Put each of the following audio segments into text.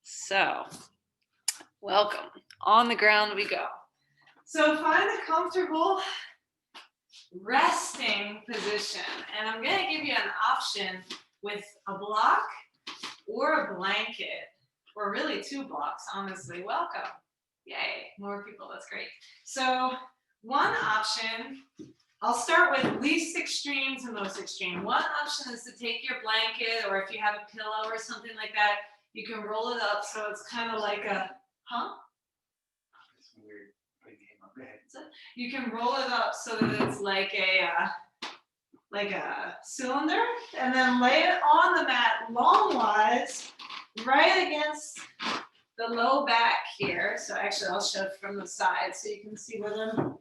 So, welcome. On the ground we go. So find a comfortable resting position. And I'm going to give you an option with a block or a blanket, or really two blocks, honestly. Welcome. Yay, more people, that's great. So one option, I'll start with least extreme to most extreme. One option is to take your blanket, or if you have a pillow or something like that, you can roll it up so it's kind of like a, It's weird. Go ahead. You can roll it up so that it's like a cylinder, and then lay it on the mat longwise, right against the low back here. So actually, I'll show it from the side so you can see what I'm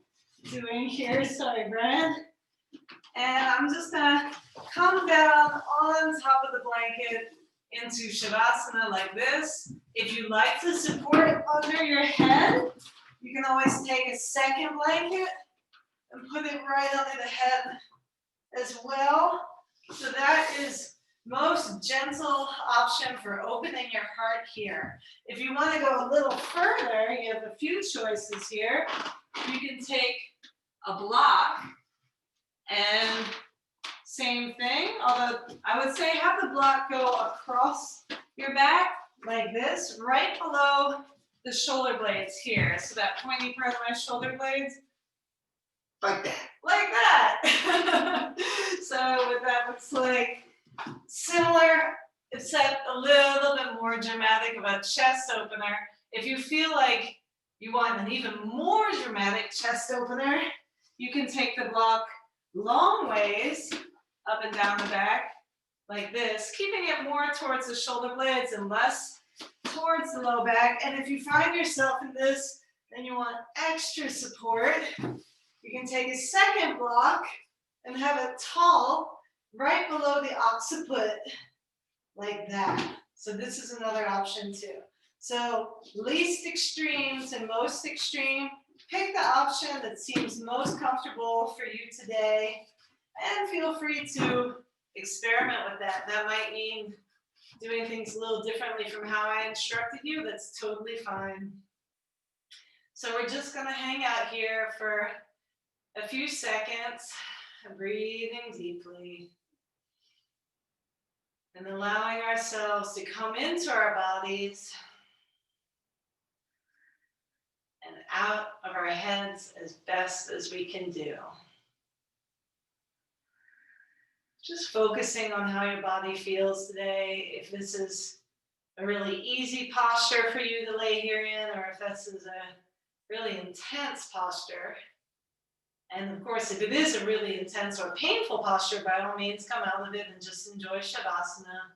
doing here. Sorry, Brad. And I'm just gonna come down on top of the blanket into Shavasana like this. If you like to support it under your head, you can always take a second blanket and put it right under the head as well. So that is most gentle option for opening your heart here. If you want to go a little further, you have a few choices here. You can take a block and same thing, although I would say have the block go across your back like this, right below the shoulder blades here. So that pointy part of my shoulder blades. Like that. Like that. So what that looks like, similar, except a little bit more dramatic of a chest opener. If you feel like you want an even more dramatic chest opener, you can take the block long ways up and down the back like this, keeping it more towards the shoulder blades and less towards the low back. And if you find yourself in this, then you want extra support, you can take a second block and have it tall right below the occiput like that. So this is another option too. So least extreme to most extreme, pick the option that seems most comfortable for you today, and feel free to experiment with that. That might mean doing things a little differently from how I instructed you. That's totally fine. So we're just going to hang out here for a few seconds, breathing deeply, and allowing ourselves to come into our bodies and out of our heads as best as we can do. Just focusing on how your body feels today. If this is a really easy posture for you to lay here in, or if this is a really intense posture. And of course, if it is a really intense or painful posture, by all means, come out of it and just enjoy Shavasana.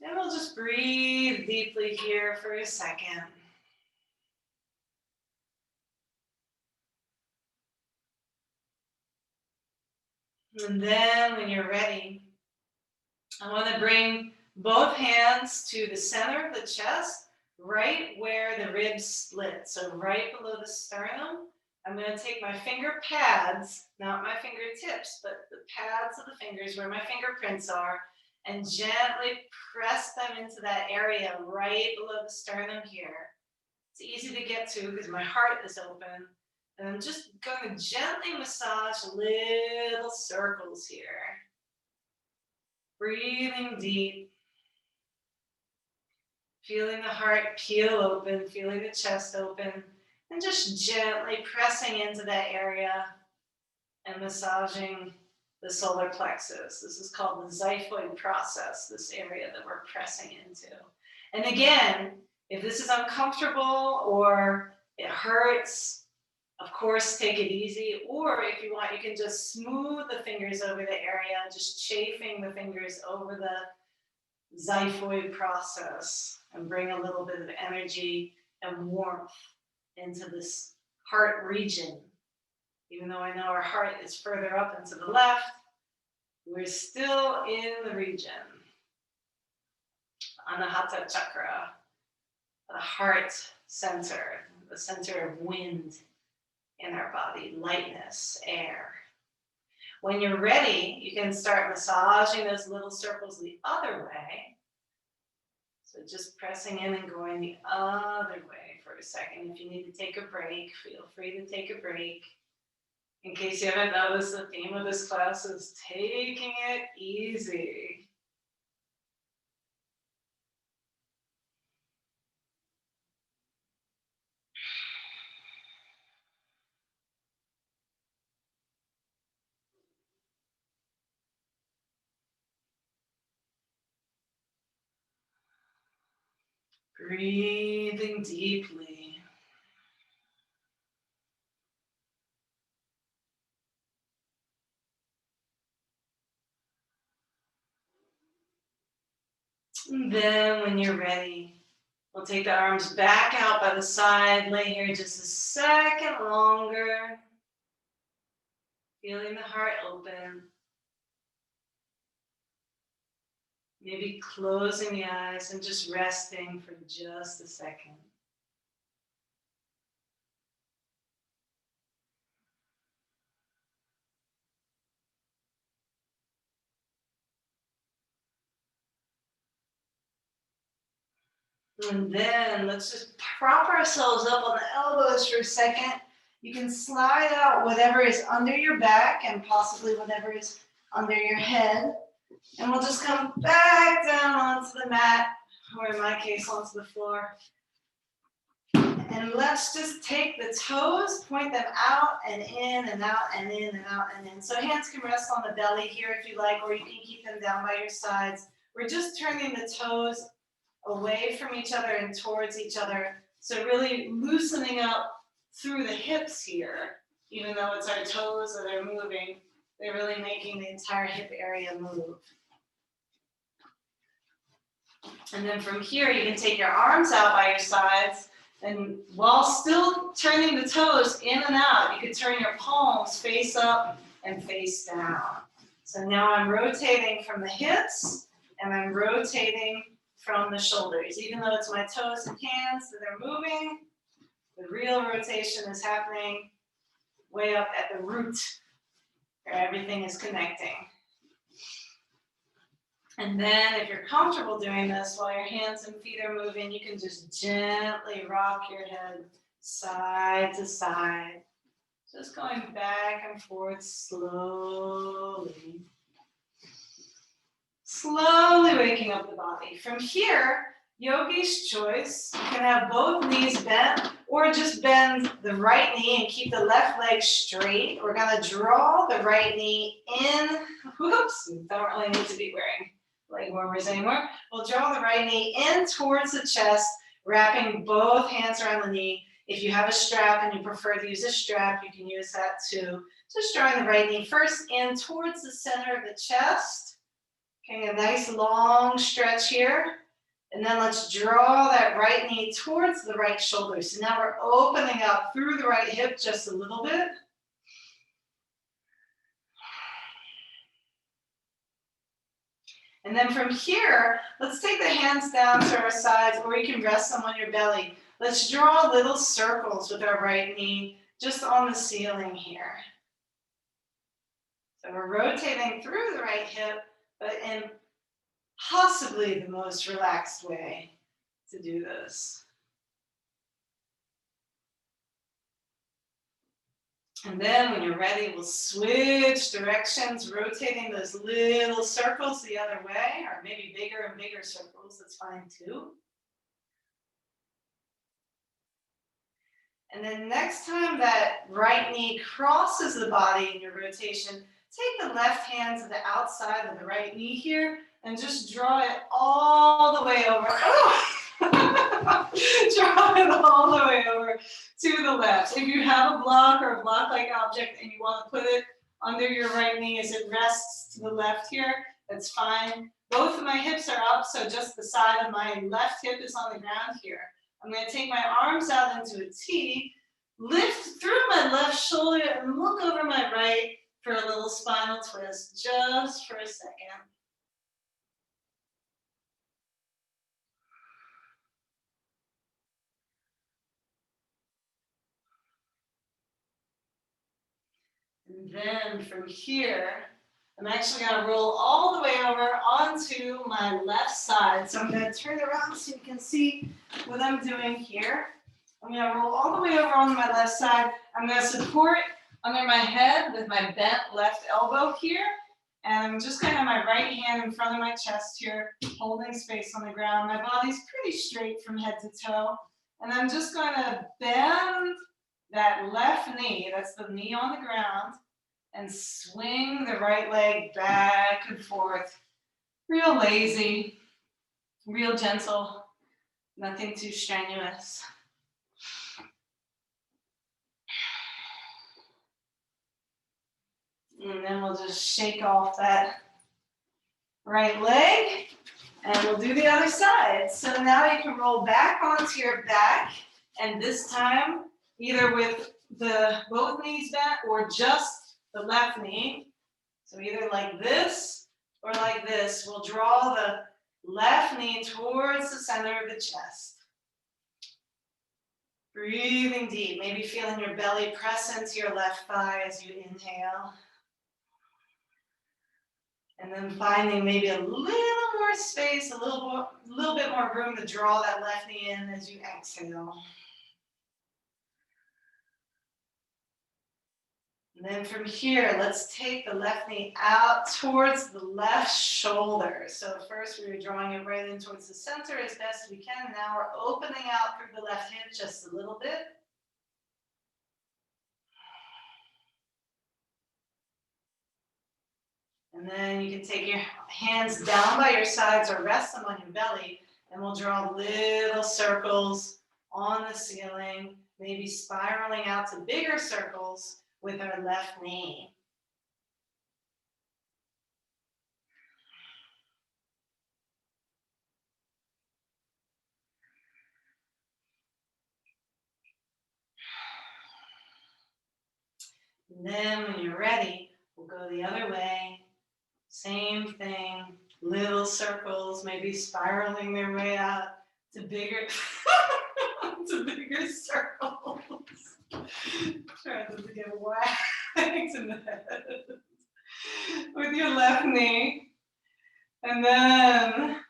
And we'll just breathe deeply here for a second. And then when you're ready, I want to bring both hands to the center of the chest, right where the ribs split. So right below the sternum. I'm going to take my finger pads, not my fingertips, but the pads of the fingers where my fingerprints are, and gently press them into that area right below the sternum here. It's easy to get to because my heart is open. And I'm just going to gently massage little circles here. Breathing deep. Feeling the heart peel open, feeling the chest open. And just gently pressing into that area and massaging the solar plexus. This is called the xiphoid process, this area that we're pressing into. And again, if this is uncomfortable or it hurts, of course, take it easy. Or if you want, you can just smooth the fingers over the area, just chafing the fingers over the xiphoid process and bring a little bit of energy and warmth into this heart region. Even though I know our heart is further up and to the left, we're still in the region. Anahata chakra, the heart center, the center of wind in our body, lightness, air. When you're ready, you can start massaging those little circles the other way. So just pressing in and going the other way for a second. If you need to take a break, feel free to take a break. In case you haven't noticed, the theme of this class is taking it easy. Breathing deeply. And then when you're ready, we'll take the arms back out by the side, lay here just a second longer. Feeling the heart open. Maybe closing the eyes and just resting for just a second. And then let's just prop ourselves up on the elbows for a second. You can slide out whatever is under your back and possibly whatever is under your head. And we'll just come back down onto the mat, or in my case, onto the floor. And let's just take the toes, point them out and in and out and in and out and in. So hands can rest on the belly here if you like, or you can keep them down by your sides. We're just turning the toes away from each other and towards each other. So really loosening up through the hips here, even though it's our toes that are moving, they're really making the entire hip area move. And then from here, you can take your arms out by your sides, and while still turning the toes in and out, you can turn your palms face up and face down. So now I'm rotating from the hips, and I'm rotating from the shoulders. Even though it's my toes and hands that are moving, the real rotation is happening way up at the root, where everything is connecting. And then if you're comfortable doing this while your hands and feet are moving, you can just gently rock your head side to side. Just going back and forth slowly. Slowly waking up the body. From here, yogi's choice. You can have both knees bent or just bend the right knee and keep the left leg straight. We're going to draw the right knee in. Whoops, don't really need to be wearing leg warmers anymore. We'll draw the right knee in towards the chest, wrapping both hands around the knee. If you have a strap and you prefer to use a strap, you can use that too. Just drawing the right knee first in towards the center of the chest. Okay, a nice long stretch here. And then let's draw that right knee towards the right shoulder. So now we're opening up through the right hip just a little bit. And then from here, let's take the hands down to our sides, or you can rest them on your belly. Let's draw little circles with our right knee just on the ceiling here. So we're rotating through the right hip, but in possibly the most relaxed way to do this. And then when you're ready, we'll switch directions, rotating those little circles the other way, or maybe bigger and bigger circles, that's fine too. And then next time that right knee crosses the body in your rotation, take the left hand to the outside of the right knee here and just draw it all the way over. Oh! Draw it all the way over to the left. If you have a block or a block-like object and you want to put it under your right knee as it rests to the left here, that's fine. Both of my hips are up, so just the side of my left hip is on the ground here. I'm going to take my arms out into a T, lift through my left shoulder, and look over my right for a little spinal twist, just for a second. And then from here, I'm actually gonna roll all the way over onto my left side. So I'm gonna turn around so you can see what I'm doing here. I'm gonna roll all the way over onto my left side. I'm gonna support under my head with my bent left elbow here. And I'm just gonna have my right hand in front of my chest here, holding space on the ground. My body's pretty straight from head to toe. And I'm just gonna bend that left knee, that's the knee on the ground, and swing the right leg back and forth. Real lazy, real gentle, nothing too strenuous. And then we'll just shake off that right leg, and we'll do the other side. So now you can roll back onto your back, and this time, either with both knees bent or just the left knee. So either like this or like this. We'll draw the left knee towards the center of the chest. Breathing deep, maybe feeling your belly press into your left thigh as you inhale. And then finding maybe a little more space, a little bit more room to draw that left knee in as you exhale. And then from here, let's take the left knee out towards the left shoulder. So first we were drawing it right in towards the center as best we can. Now we're opening out through the left hip just a little bit. And then you can take your hands down by your sides or rest them on your belly, and we'll draw little circles on the ceiling, maybe spiraling out to bigger circles with our left knee. And then when you're ready, we'll go the other way. Same thing, little circles, maybe spiraling their way out to bigger, to bigger circles. Trying not to get whacked in the head with your left knee. And then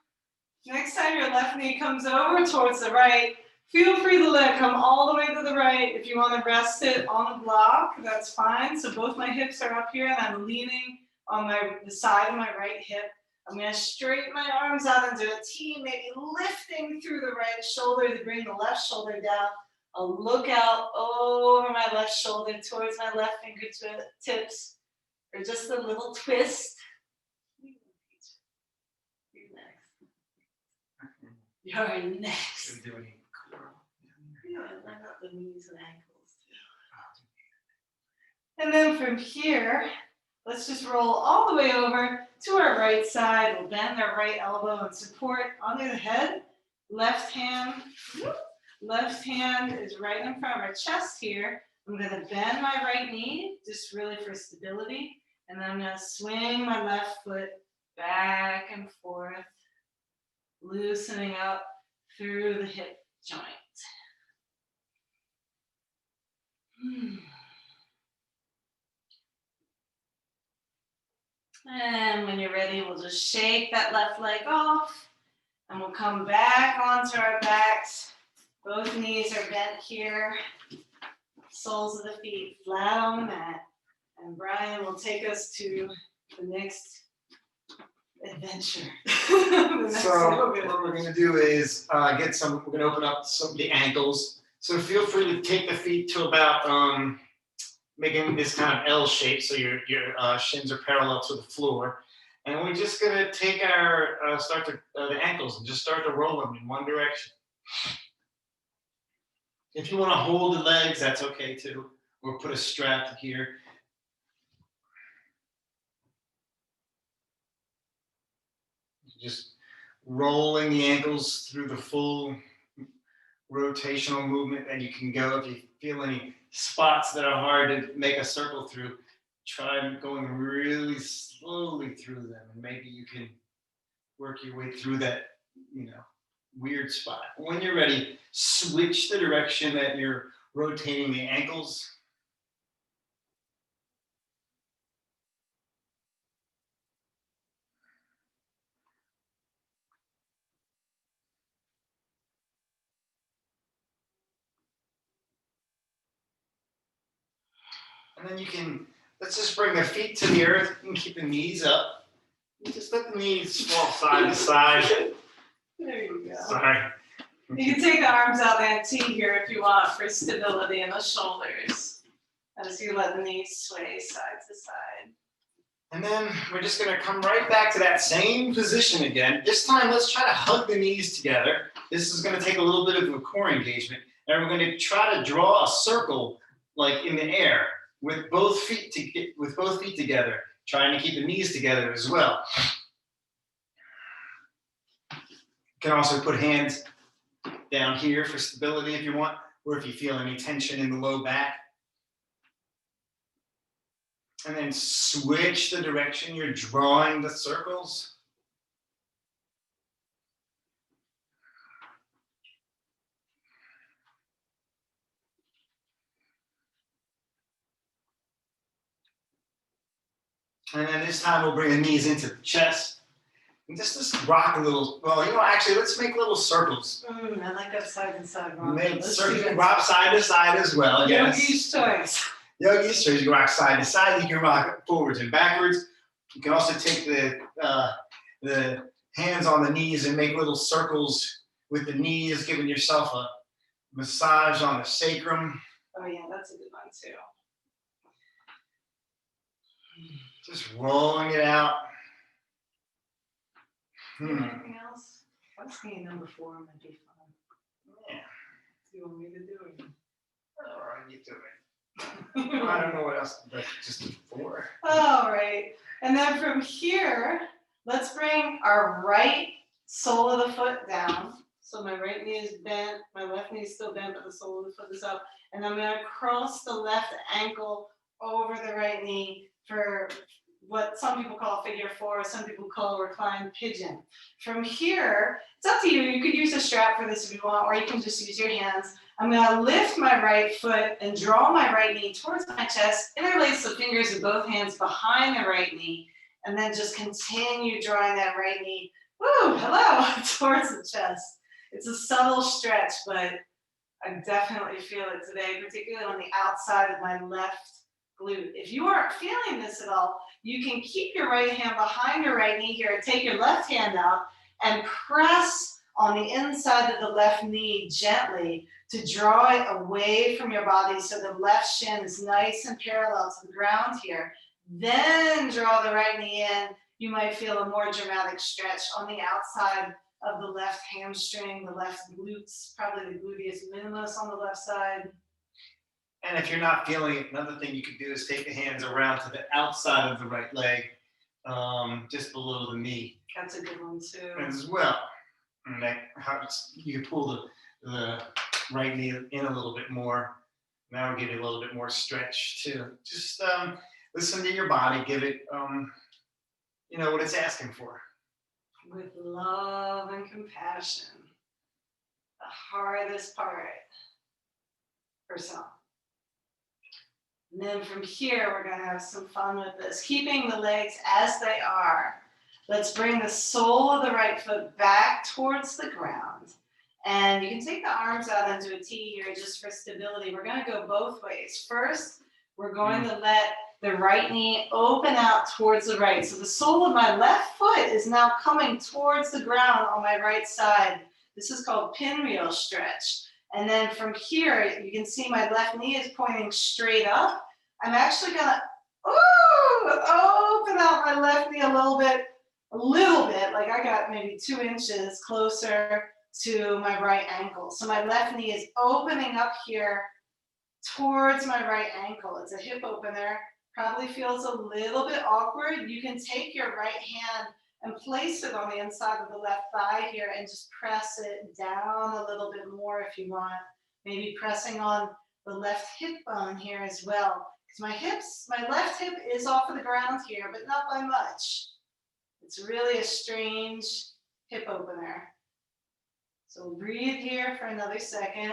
next time your left knee comes over towards the right, feel free to let it come all the way to the right. If you want to rest it on the block, that's fine. So both my hips are up here and I'm leaning on the side of my right hip. I'm going to straighten my arms out into a T, maybe lifting through the right shoulder to bring the left shoulder down. I'll look out over my left shoulder towards my left fingertips, or just a little twist. You're next. Yeah, I got the knees and ankles too. And then from here, let's just roll all the way over to our right side. We'll bend our right elbow and support under the head. Left hand is right in front of our chest here. I'm going to bend my right knee, just really for stability. And then I'm going to swing my left foot back and forth, loosening up through the hip joint. And when you're ready, we'll just shake that left leg off, and we'll come back onto our backs. Both knees are bent here, soles of the feet flat on the mat. And Brian will take us to the next adventure. So what we're going to do is we're going to open up some of the ankles. So feel free to take the feet to about making this kind of L shape, so your shins are parallel to the floor. And we're just going to take our the ankles and just start to roll them in one direction. If you want to hold the legs, that's okay too, or put a strap here. Just rolling the ankles through the full rotational movement that you can go. If you feel any spots that are hard to make a circle through, try going really slowly through them, and maybe you can work your way through that, weird spot. When you're ready, switch the direction that you're rotating the ankles. And then you can, let's just bring the feet to the earth and keep the knees up. And just let the knees fall side to side. There you go. Sorry. You can take the arms out that T here if you want for stability in the shoulders. As you let the knees sway side to side. And then we're just gonna come right back to that same position again. This time, let's try to hug the knees together. This is gonna take a little bit of a core engagement. And we're gonna try to draw a circle like in the air with both feet together, trying to keep the knees together as well. You can also put hands down here for stability if you want, or if you feel any tension in the low back. And then switch the direction you're drawing the circles. And then this time we'll bring the knees into the chest. And just rock a little, well, actually, let's make little circles. I like that side to side rock. Make circles, rock side to side as well, yes. Yogi's choice. Yogi's choice, you can rock side to side, you can rock forwards and backwards. You can also take the hands on the knees and make little circles with the knees, giving yourself a massage on the sacrum. Oh yeah, that's a good one too. Just rolling it out. Anything else? I was thinking number 4 might be fun. Yeah. Do you want me to do it? All right, you do it. I don't know what else, but just 4. All right. And then from here, let's bring our right sole of the foot down. So my right knee is bent, my left knee is still bent, but the sole of the foot is up. And I'm gonna cross the left ankle over the right knee for what some people call figure 4, some people call reclined pigeon. From here, it's up to you. You could use a strap for this if you want, or you can just use your hands. I'm gonna lift my right foot and draw my right knee towards my chest, interlace the fingers of both hands behind the right knee, and then just continue drawing that right knee, towards the chest. It's a subtle stretch, but I definitely feel it today, particularly on the outside of my left glute. If you aren't feeling this at all, you can keep your right hand behind your right knee here, take your left hand out and press on the inside of the left knee gently to draw it away from your body so the left shin is nice and parallel to the ground here. Then draw the right knee in. You might feel a more dramatic stretch on the outside of the left hamstring, the left glutes, probably the gluteus minimus on the left side. And if you're not feeling it, another thing you could do is take the hands around to the outside of the right leg, just below the knee. That's a good one too. As well. And that helps, you can pull the right knee in a little bit more. That will give you a little bit more stretch too. Just listen to your body, give it, what it's asking for. With love and compassion. The hardest part for some. And then from here, we're gonna have some fun with this. Keeping the legs as they are. Let's bring the sole of the right foot back towards the ground. And you can take the arms out into a T here just for stability. We're gonna go both ways. First, we're going to let the right knee open out towards the right. So the sole of my left foot is now coming towards the ground on my right side. This is called pinwheel stretch. And then from here, you can see my left knee is pointing straight up. I'm actually gonna open out my left knee a little bit, like I got maybe 2 inches closer to my right ankle. So my left knee is opening up here towards my right ankle. It's a hip opener, probably feels a little bit awkward. You can take your right hand and place it on the inside of the left thigh here and just press it down a little bit more if you want. Maybe pressing on the left hip bone here as well. Because my left hip is off of the ground here, but not by much. It's really a strange hip opener. So breathe here for another second.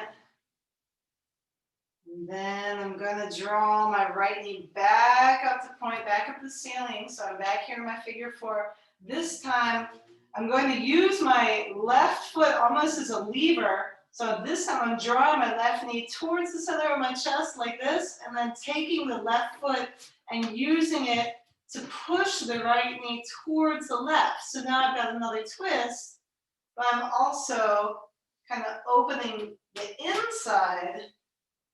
And then I'm gonna draw my right knee back up to point, back up the ceiling. So I'm back here in my figure 4. This time, I'm going to use my left foot almost as a lever So this time I'm drawing my left knee towards the center of my chest like this, and then taking the left foot and using it to push the right knee towards the left. So now I've got another twist, but I'm also kind of opening the inside,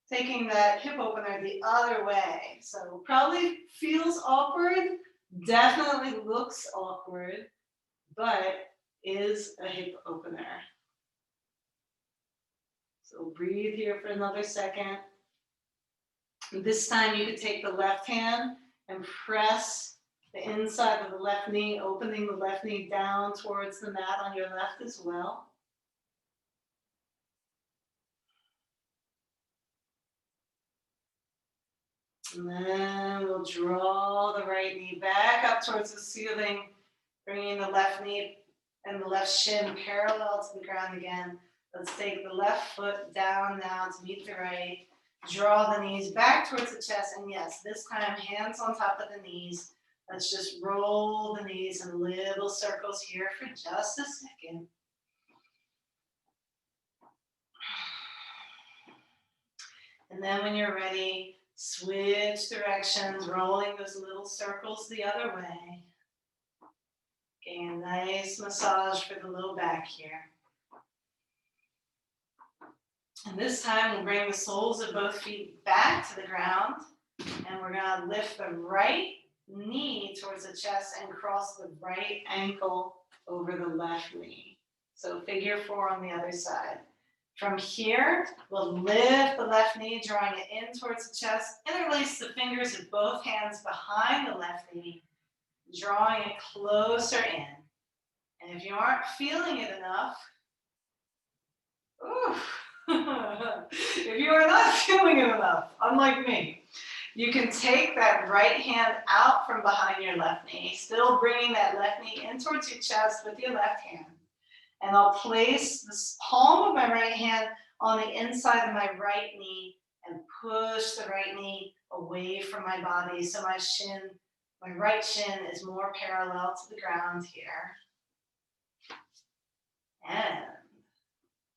taking that hip opener the other way. So probably feels awkward, definitely looks awkward, but is a hip opener. So breathe here for another second. This time you could take the left hand and press the inside of the left knee, opening the left knee down towards the mat on your left as well. And then we'll draw the right knee back up towards the ceiling, bringing the left knee and the left shin parallel to the ground again. Let's take the left foot down now to meet the right. Draw the knees back towards the chest, and yes, this time hands on top of the knees. Let's just roll the knees in little circles here for just a second. And then when you're ready, switch directions, rolling those little circles the other way. Getting a nice massage for the low back here. And this time we'll bring the soles of both feet back to the ground, and we're gonna lift the right knee towards the chest and cross the right ankle over the left knee. So figure 4 on the other side. From here, we'll lift the left knee, drawing it in towards the chest, interlace the fingers of both hands behind the left knee, drawing it closer in. And if you aren't feeling it enough, if you are not feeling it enough, unlike me, you can take that right hand out from behind your left knee, still bringing that left knee in towards your chest with your left hand. And I'll place the palm of my right hand on the inside of my right knee and push the right knee away from my body. So my right shin is more parallel to the ground here. And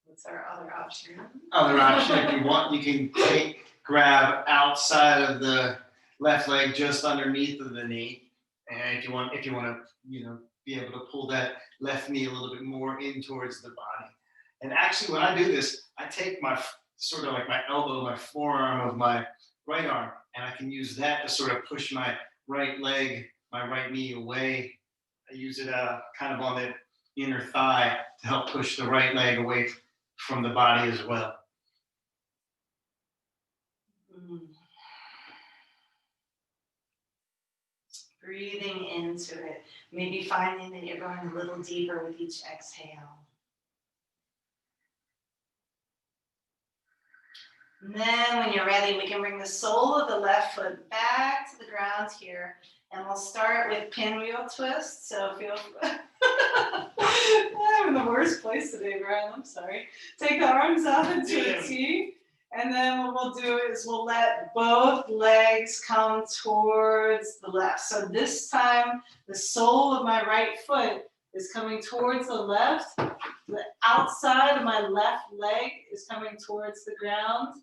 what's our other option? Other option, if you want, you can grab outside of the left leg, just underneath of the knee. And if you want to, be able to pull that left knee a little bit more in towards the body. And actually, when I do this, I take my sort of like my elbow, my forearm of my right arm, and I can use that to sort of push my right leg, my right knee away. I use it kind of on the inner thigh to help push the right leg away from the body as well. Breathing into it, maybe finding that you're going a little deeper with each exhale. And then when you're ready, we can bring the sole of the left foot back to the ground here, and we'll start with pinwheel twist. So feel I'm in the worst place today, Brian, I'm sorry. Take the arms up into a T. And then what we'll do is we'll let both legs come towards the left. So this time, the sole of my right foot is coming towards the left. The outside of my left leg is coming towards the ground.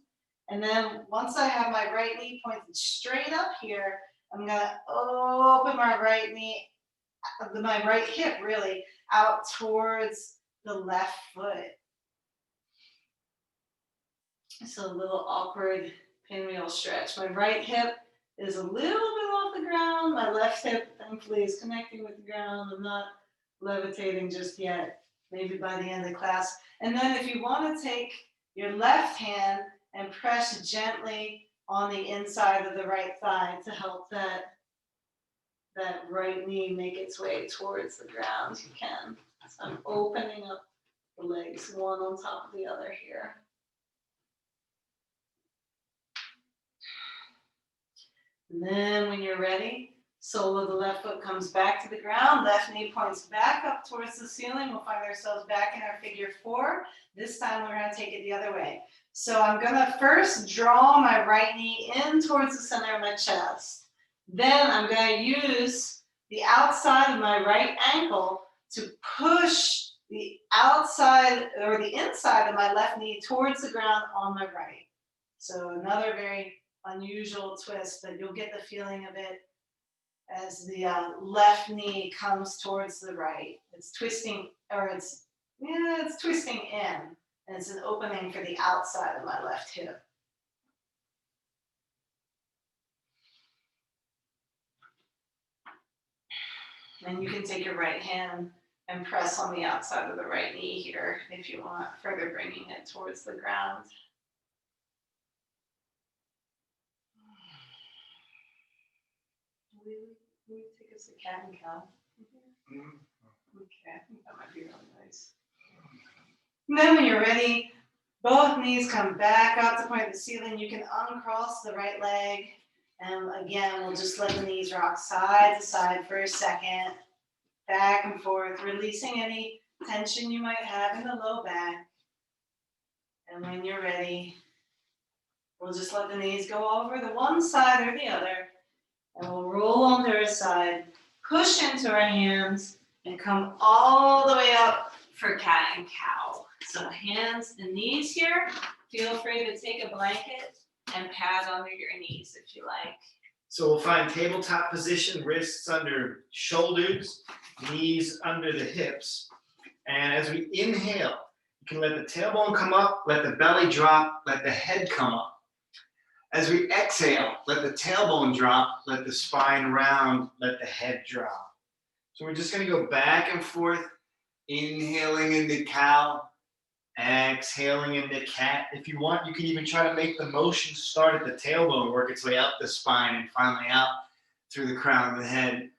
And then once I have my right knee pointed straight up here, I'm gonna open my right knee, my right hip really, out towards the left foot. So a little awkward pinwheel stretch. My right hip is a little bit off the ground. My left hip, thankfully, is connecting with the ground. I'm not levitating just yet, maybe by the end of class. And then if you want to take your left hand and press gently on the inside of the right thigh to help that right knee make its way towards the ground, you can. So I'm opening up the legs, one on top of the other here. And then when you're ready, sole of the left foot comes back to the ground, left knee points back up towards the ceiling. We'll find ourselves back in our figure 4. This time we're going to take it the other way. So I'm going to first draw my right knee in towards the center of my chest. Then I'm going to use the outside of my right ankle to push the outside or the inside of my left knee towards the ground on my right. So another very unusual twist, but you'll get the feeling of it as the left knee comes towards the right. It's twisting, or it's twisting in, and it's an opening for the outside of my left hip. And you can take your right hand and press on the outside of the right knee here if you want, further bringing it towards the ground. Will you take us to cat and cow? Okay, I think that might be really nice. And then when you're ready, both knees come back out to point of the ceiling. You can uncross the right leg. And again, we'll just let the knees rock side to side for a second. Back and forth, releasing any tension you might have in the low back. And when you're ready, we'll just let the knees go over the one side or the other. And we'll roll on to our side, push into our hands, and come all the way up for cat and cow. So hands and knees here. Feel free to take a blanket and pad under your knees if you like. So we'll find tabletop position, wrists under shoulders, knees under the hips. And as we inhale, you can let the tailbone come up, let the belly drop, let the head come up. As we exhale, let the tailbone drop, let the spine round, let the head drop. So we're just going to go back and forth, inhaling into cow, exhaling into cat. If you want, you can even try to make the motion start at the tailbone, work its way up the spine, and finally out through the crown of the head.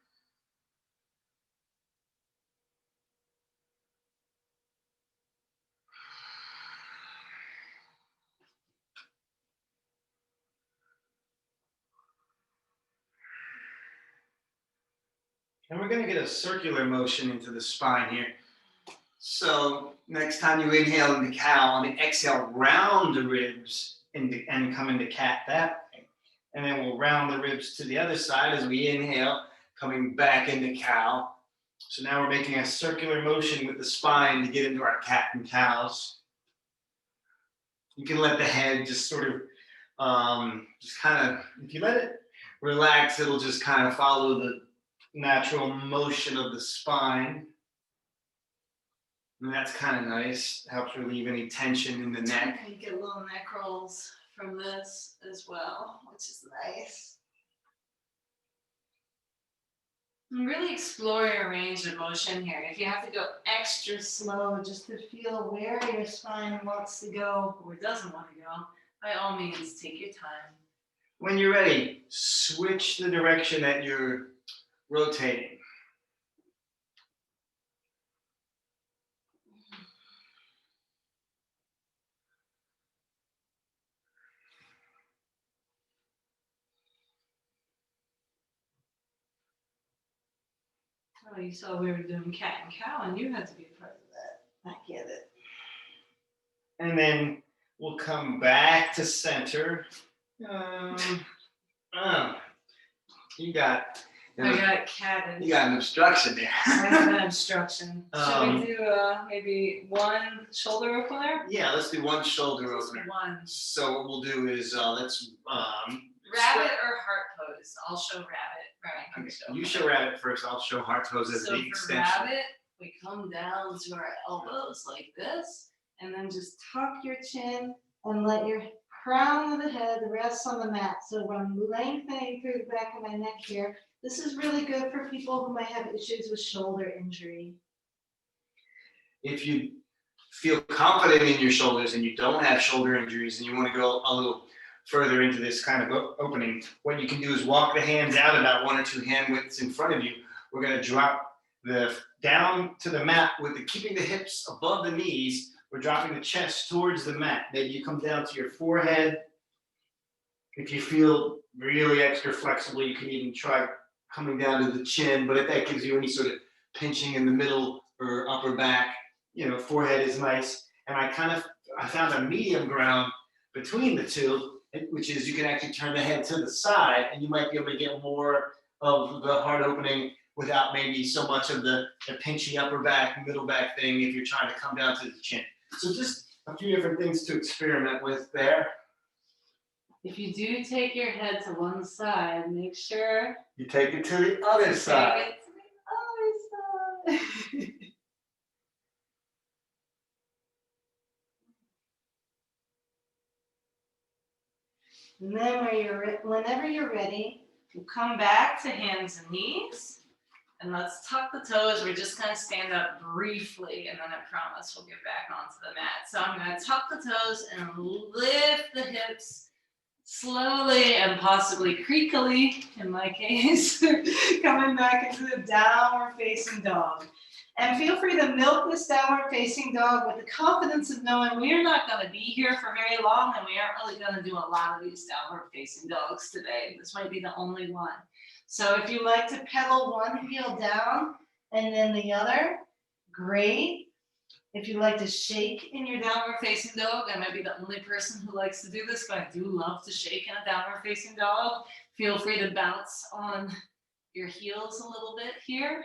And we're going to get a circular motion into the spine here. So next time you inhale into cow, on the exhale, round the ribs and come into cat that way. And then we'll round the ribs to the other side as we inhale, coming back into cow. So now we're making a circular motion with the spine to get into our cat and cows. You can let the head just sort of, if you let it relax, it'll just kind of follow the natural motion of the spine. And that's kind of nice. Helps relieve any tension in the neck. You get little neck rolls from this as well, which is nice. And really explore your range of motion here. If you have to go extra slow just to feel where your spine wants to go or doesn't want to go, by all means, take your time. When you're ready, switch the direction that you're rotating. Oh, you saw we were doing cat and cow, and you had to be a part of that. I get it. And then we'll come back to center. You got cat and you got an obstruction there. I have an obstruction. Should we do maybe one shoulder opener? Yeah, let's do one shoulder Just opener. one. So what we'll do is let's Rabbit or heart pose? I'll show rabbit. Okay, you show rabbit first. I'll show heart pose as So the for extension. rabbit, we come down to our elbows like this, and then just tuck your chin and let your crown of the head rest on the mat. So I'm lengthening through the back of my neck here. This is really good for people who might have issues with shoulder injury. If you feel confident in your shoulders and you don't have shoulder injuries and you want to go a little further into this kind of opening, what you can do is walk the hands out about 1 or 2 hand widths in front of you. We're going to drop the down to the mat with keeping the hips above the knees. We're dropping the chest towards the mat. Maybe you come down to your forehead. If you feel really extra flexible, you can even try coming down to the chin, but if that gives you any sort of pinching in the middle or upper back, forehead is nice. And I found a medium ground between the two, which is you can actually turn the head to the side and you might be able to get more of the heart opening without maybe so much of the pinchy upper back, middle back thing if you're trying to come down to the chin. So just a few different things to experiment with there. If you do take your head to one side, make sure You take it to the other side. take it to the other side. And then whenever you're ready, we'll come back to hands and knees. And let's tuck the toes. We're just gonna stand up briefly, and then I promise we'll get back onto the mat. So I'm gonna tuck the toes and lift the hips slowly and possibly creakily, in my case, coming back into the downward facing dog. And feel free to milk this downward facing dog with the confidence of knowing we're not going to be here for very long, and we aren't really going to do a lot of these downward facing dogs today. This might be the only one. So if you like to pedal one heel down and then the other, great. If you like to shake in your downward facing dog, I might be the only person who likes to do this, but I do love to shake in a downward facing dog. Feel free to bounce on your heels a little bit here.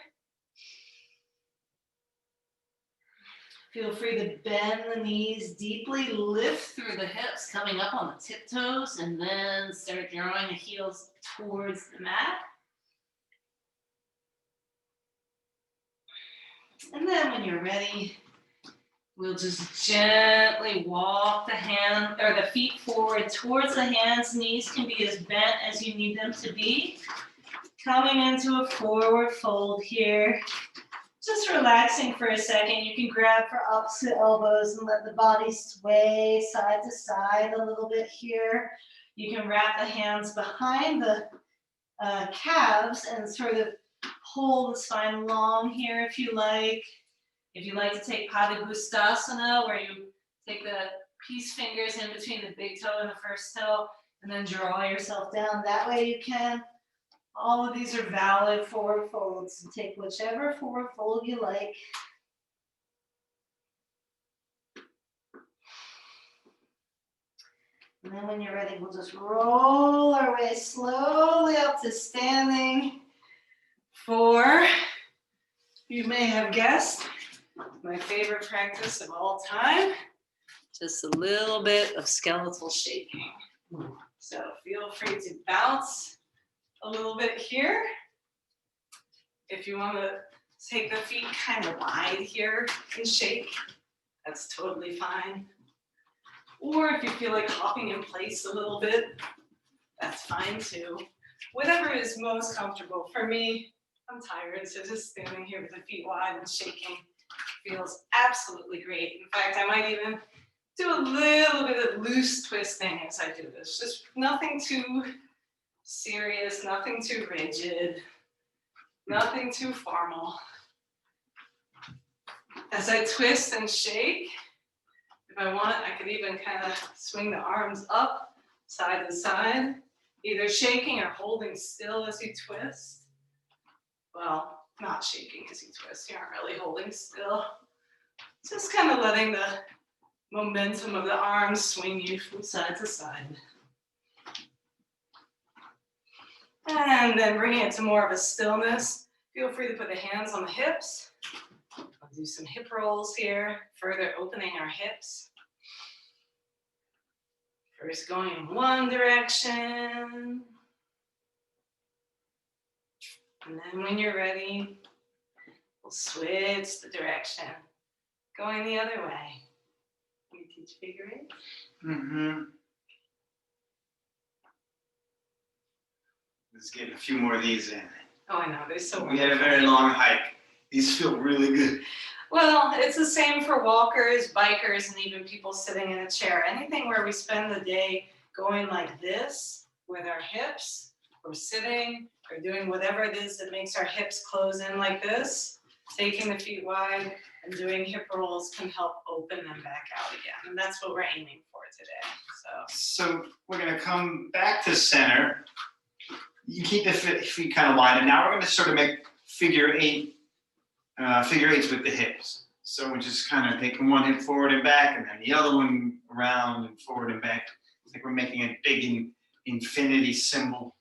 Feel free to bend the knees deeply, lift through the hips, coming up on the tiptoes, and then start drawing the heels towards the mat. And then when you're ready, we'll just gently walk the feet forward towards the hands. Knees can be as bent as you need them to be. Coming into a forward fold here. Just relaxing for a second. You can grab for opposite elbows and let the body sway side to side a little bit here. You can wrap the hands behind the calves and sort of hold the spine long here if you like. If you like to take Padangusthasana, where you take the peace fingers in between the big toe and the first toe, and then draw yourself down, that way you can. All of these are valid forward folds. So take whichever forward fold you like. And then when you're ready, we'll just roll our way slowly up to standing for, you may have guessed, my favorite practice of all time, just a little bit of skeletal shaking. So feel free to bounce a little bit here. If you want to take the feet kind of wide here and shake, that's totally fine. Or if you feel like hopping in place a little bit, that's fine too. Whatever is most comfortable. For me, I'm tired, so just standing here with the feet wide and shaking feels absolutely great. In fact, I might even do a little bit of loose twisting as I do this. Just nothing too serious, nothing too rigid, nothing too formal. As I twist and shake, if I want, I could even kind of swing the arms up, side to side, either shaking or holding still as you twist. Well, not shaking as you twist, you aren't really holding still. Just kind of letting the momentum of the arms swing you from side to side. And then bringing it to more of a stillness, feel free to put the hands on the hips. I'll do some hip rolls here, further opening our hips. First going in one direction. And then when you're ready, we'll switch the direction, going the other way. Can you teach figure eight? Mm-hmm. Let's get a few more of these in. Oh, I know, they're so We had a very long hike. These feel really good. Well, it's the same for walkers, bikers, and even people sitting in a chair. Anything where we spend the day going like this with our hips, or sitting, or doing whatever it is that makes our hips close in like this, taking the feet wide and doing hip rolls can help open them back out again. And that's what we're aiming for today. So we're going to come back to center. You keep the feet kind of wide, and now we're going to sort of make figure eights with the hips. So we're just kind of taking one hip forward and back, and then the other one around and forward and back. It's like we're making a big infinity symbol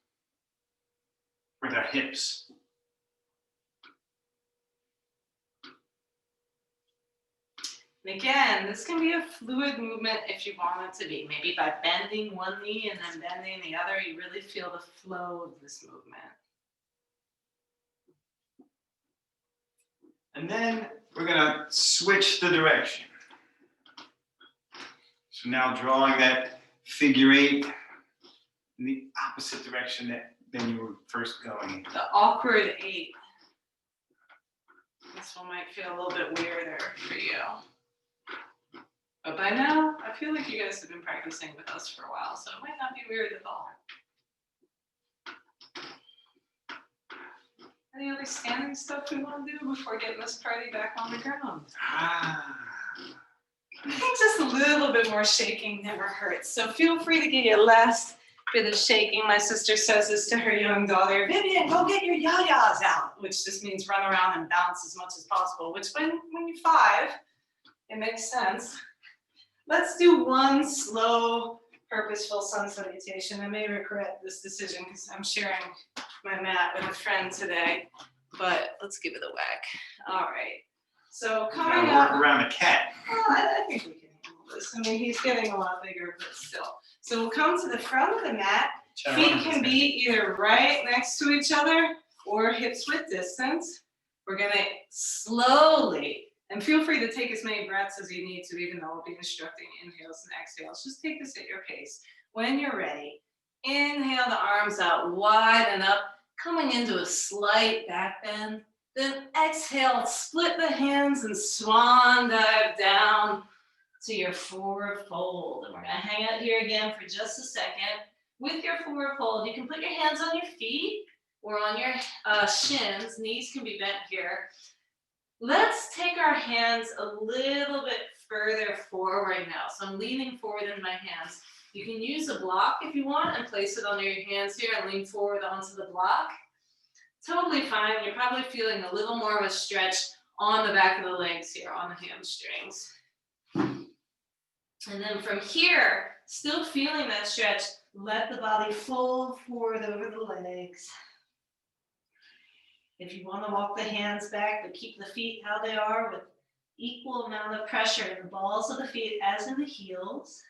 with our hips. And again, this can be a fluid movement if you want it to be. Maybe by bending one knee and then bending the other, you really feel the flow of this movement. And then we're gonna switch the direction. So now drawing that figure eight in the opposite direction than you were first going. The awkward 8. This one might feel a little bit weirder for you. But by now, I feel like you guys have been practicing with us for a while, so it might not be weird at all. Any other standing stuff we want to do before getting this party back on the ground? Ah. I think just a little bit more shaking never hurts. So feel free to get your last bit of shaking. My sister says this to her young daughter, Vivian, go get your yayas out, which just means run around and bounce as much as possible, which when you're 5, it makes sense. Let's do one slow, purposeful sun salutation. I may regret this decision because I'm sharing my mat with a friend today, but let's give it a whack. All right. So coming Now up. work around a cat. Well, I think we can handle this. I mean, he's getting a lot bigger, but still. So we'll come to the front of the mat. Feet can be either right next to each other or hips width distance. We're gonna slowly, and feel free to take as many breaths as you need to, even though we'll be instructing inhales and exhales. Just take this at your pace. When you're ready, inhale the arms out wide and up, coming into a slight back bend. Then exhale, split the hands and swan dive down to your forward fold. And we're gonna hang out here again for just a second. With your forward fold, you can put your hands on your feet or on your shins. Knees can be bent here. Let's take our hands a little bit further forward now. So I'm leaning forward in my hands. You can use a block if you want and place it under your hands here and lean forward onto the block. Totally fine. You're probably feeling a little more of a stretch on the back of the legs here, on the hamstrings. And then from here, still feeling that stretch, let the body fold forward over the legs. If you want to walk the hands back, but keep the feet how they are with equal amount of pressure in the balls of the feet as in the heels,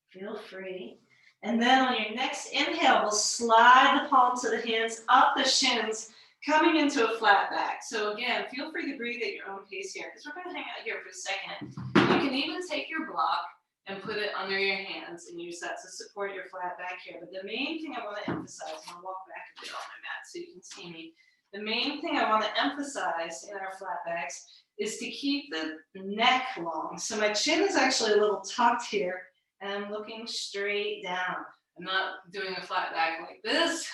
feel free. And then on your next inhale, we'll slide the palms of the hands up the shins, coming into a flat back. So again, feel free to breathe at your own pace here, because we're going to hang out here for a second. You can even take your block and put it under your hands and use that to support your flat back here. But the main thing I want to emphasize, and I'll walk back a bit on my mat so you can see me. The main thing I want to emphasize in our flat backs is to keep the neck long. So my chin is actually a little tucked here, and I'm looking straight down. I'm not doing a flat back like this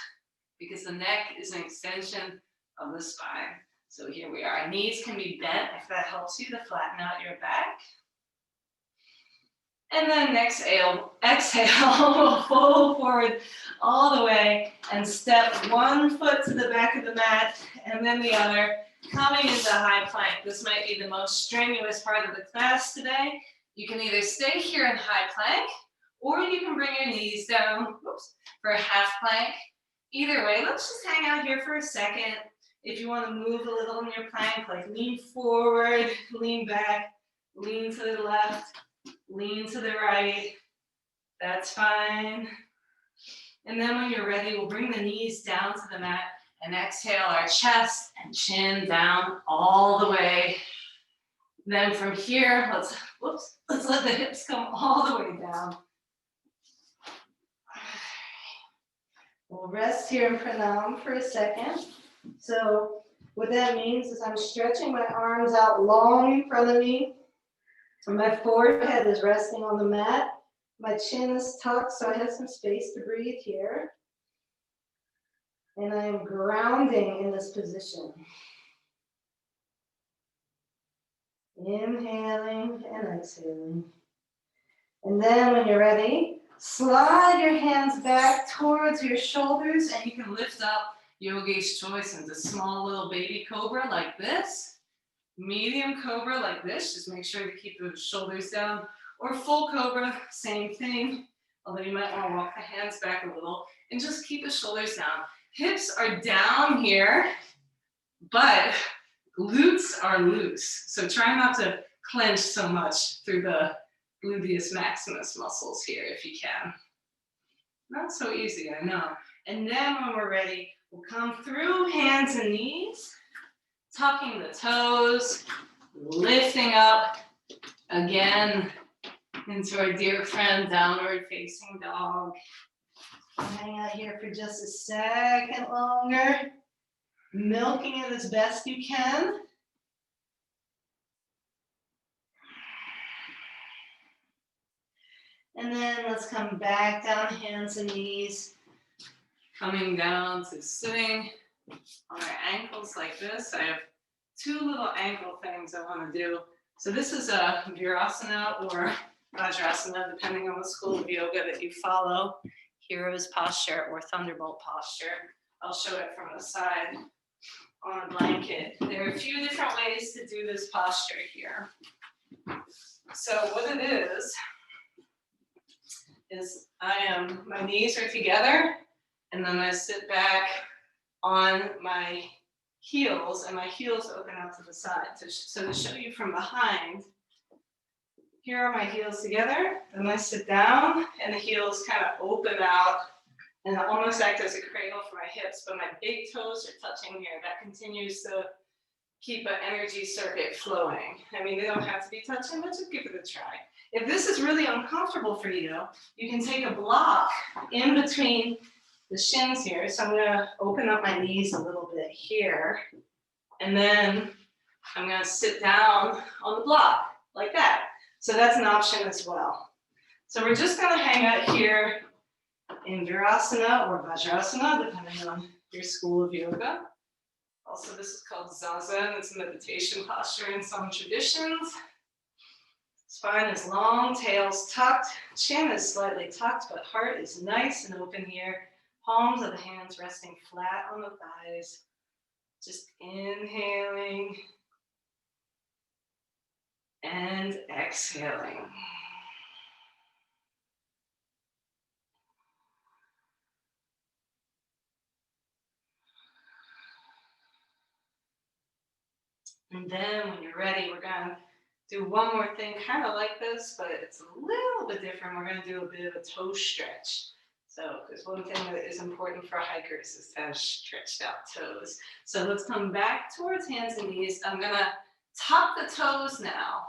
because the neck is an extension of the spine. So here we are. Knees can be bent if that helps you to flatten out your back. And then exhale, we'll fold forward all the way and step one foot to the back of the mat and then the other, coming into high plank. This might be the most strenuous part of the class today. You can either stay here in high plank or you can bring your knees down for a half plank. Either way, let's just hang out here for a second. If you want to move a little in your plank, like lean forward, lean back, lean to the left, lean to the right, that's fine. And then when you're ready, we'll bring the knees down to the mat and exhale our chest and chin down all the way. Then from here, let's let the hips come all the way down. We'll rest here in pranam for a second. So what that means is I'm stretching my arms out long in front of me. My forehead is resting on the mat. My chin is tucked, so I have some space to breathe here. And I am grounding in this position. Inhaling and exhaling. And then when you're ready, slide your hands back towards your shoulders, and you can lift up Yogi's Choice into small little baby cobra like this. Medium cobra like this, just make sure to keep the shoulders down. Or full cobra, same thing, although you might want to walk the hands back a little and just keep the shoulders down. Hips are down here, but glutes are loose. So try not to clench so much through the gluteus maximus muscles here if you can. Not so easy, I know. And then when we're ready, we'll come through hands and knees, tucking the toes, lifting up again into our dear friend downward facing dog. Hang out here for just a second longer, milking it as best you can. And then let's come back down, hands and knees, coming down to sitting on our ankles like this. I have two little ankle things I want to do. So this is a Virasana or Vajrasana, depending on the school of yoga that you follow. Hero's posture or thunderbolt posture. I'll show it from the side on a blanket. There are a few different ways to do this posture here. So what it is my knees are together, and then I sit back on my heels, and my heels open out to the side. So to show you from behind, here are my heels together, and I sit down, and the heels kind of open out and almost act as a cradle for my hips, but my big toes are touching here. That continues to keep an energy circuit flowing. I mean, they don't have to be touching, but just give it a try. If this is really uncomfortable for you, you can take a block in between the shins here. So I'm gonna open up my knees a little bit here, and then I'm gonna sit down on the block like that. So that's an option as well. So we're just gonna hang out here in Virasana or Vajrasana, depending on your school of yoga. Also, this is called Zazen. It's a meditation posture in some traditions. Spine is long, tail's tucked, chin is slightly tucked, but heart is nice and open here. Palms of the hands resting flat on the thighs. Just inhaling and exhaling. And then when you're ready, we're gonna do one more thing, kind of like this, but it's a little bit different. We're gonna do a bit of a toe stretch. So, because one thing that is important for hikers is to have stretched out toes. So let's come back towards hands and knees. I'm gonna tuck the toes now,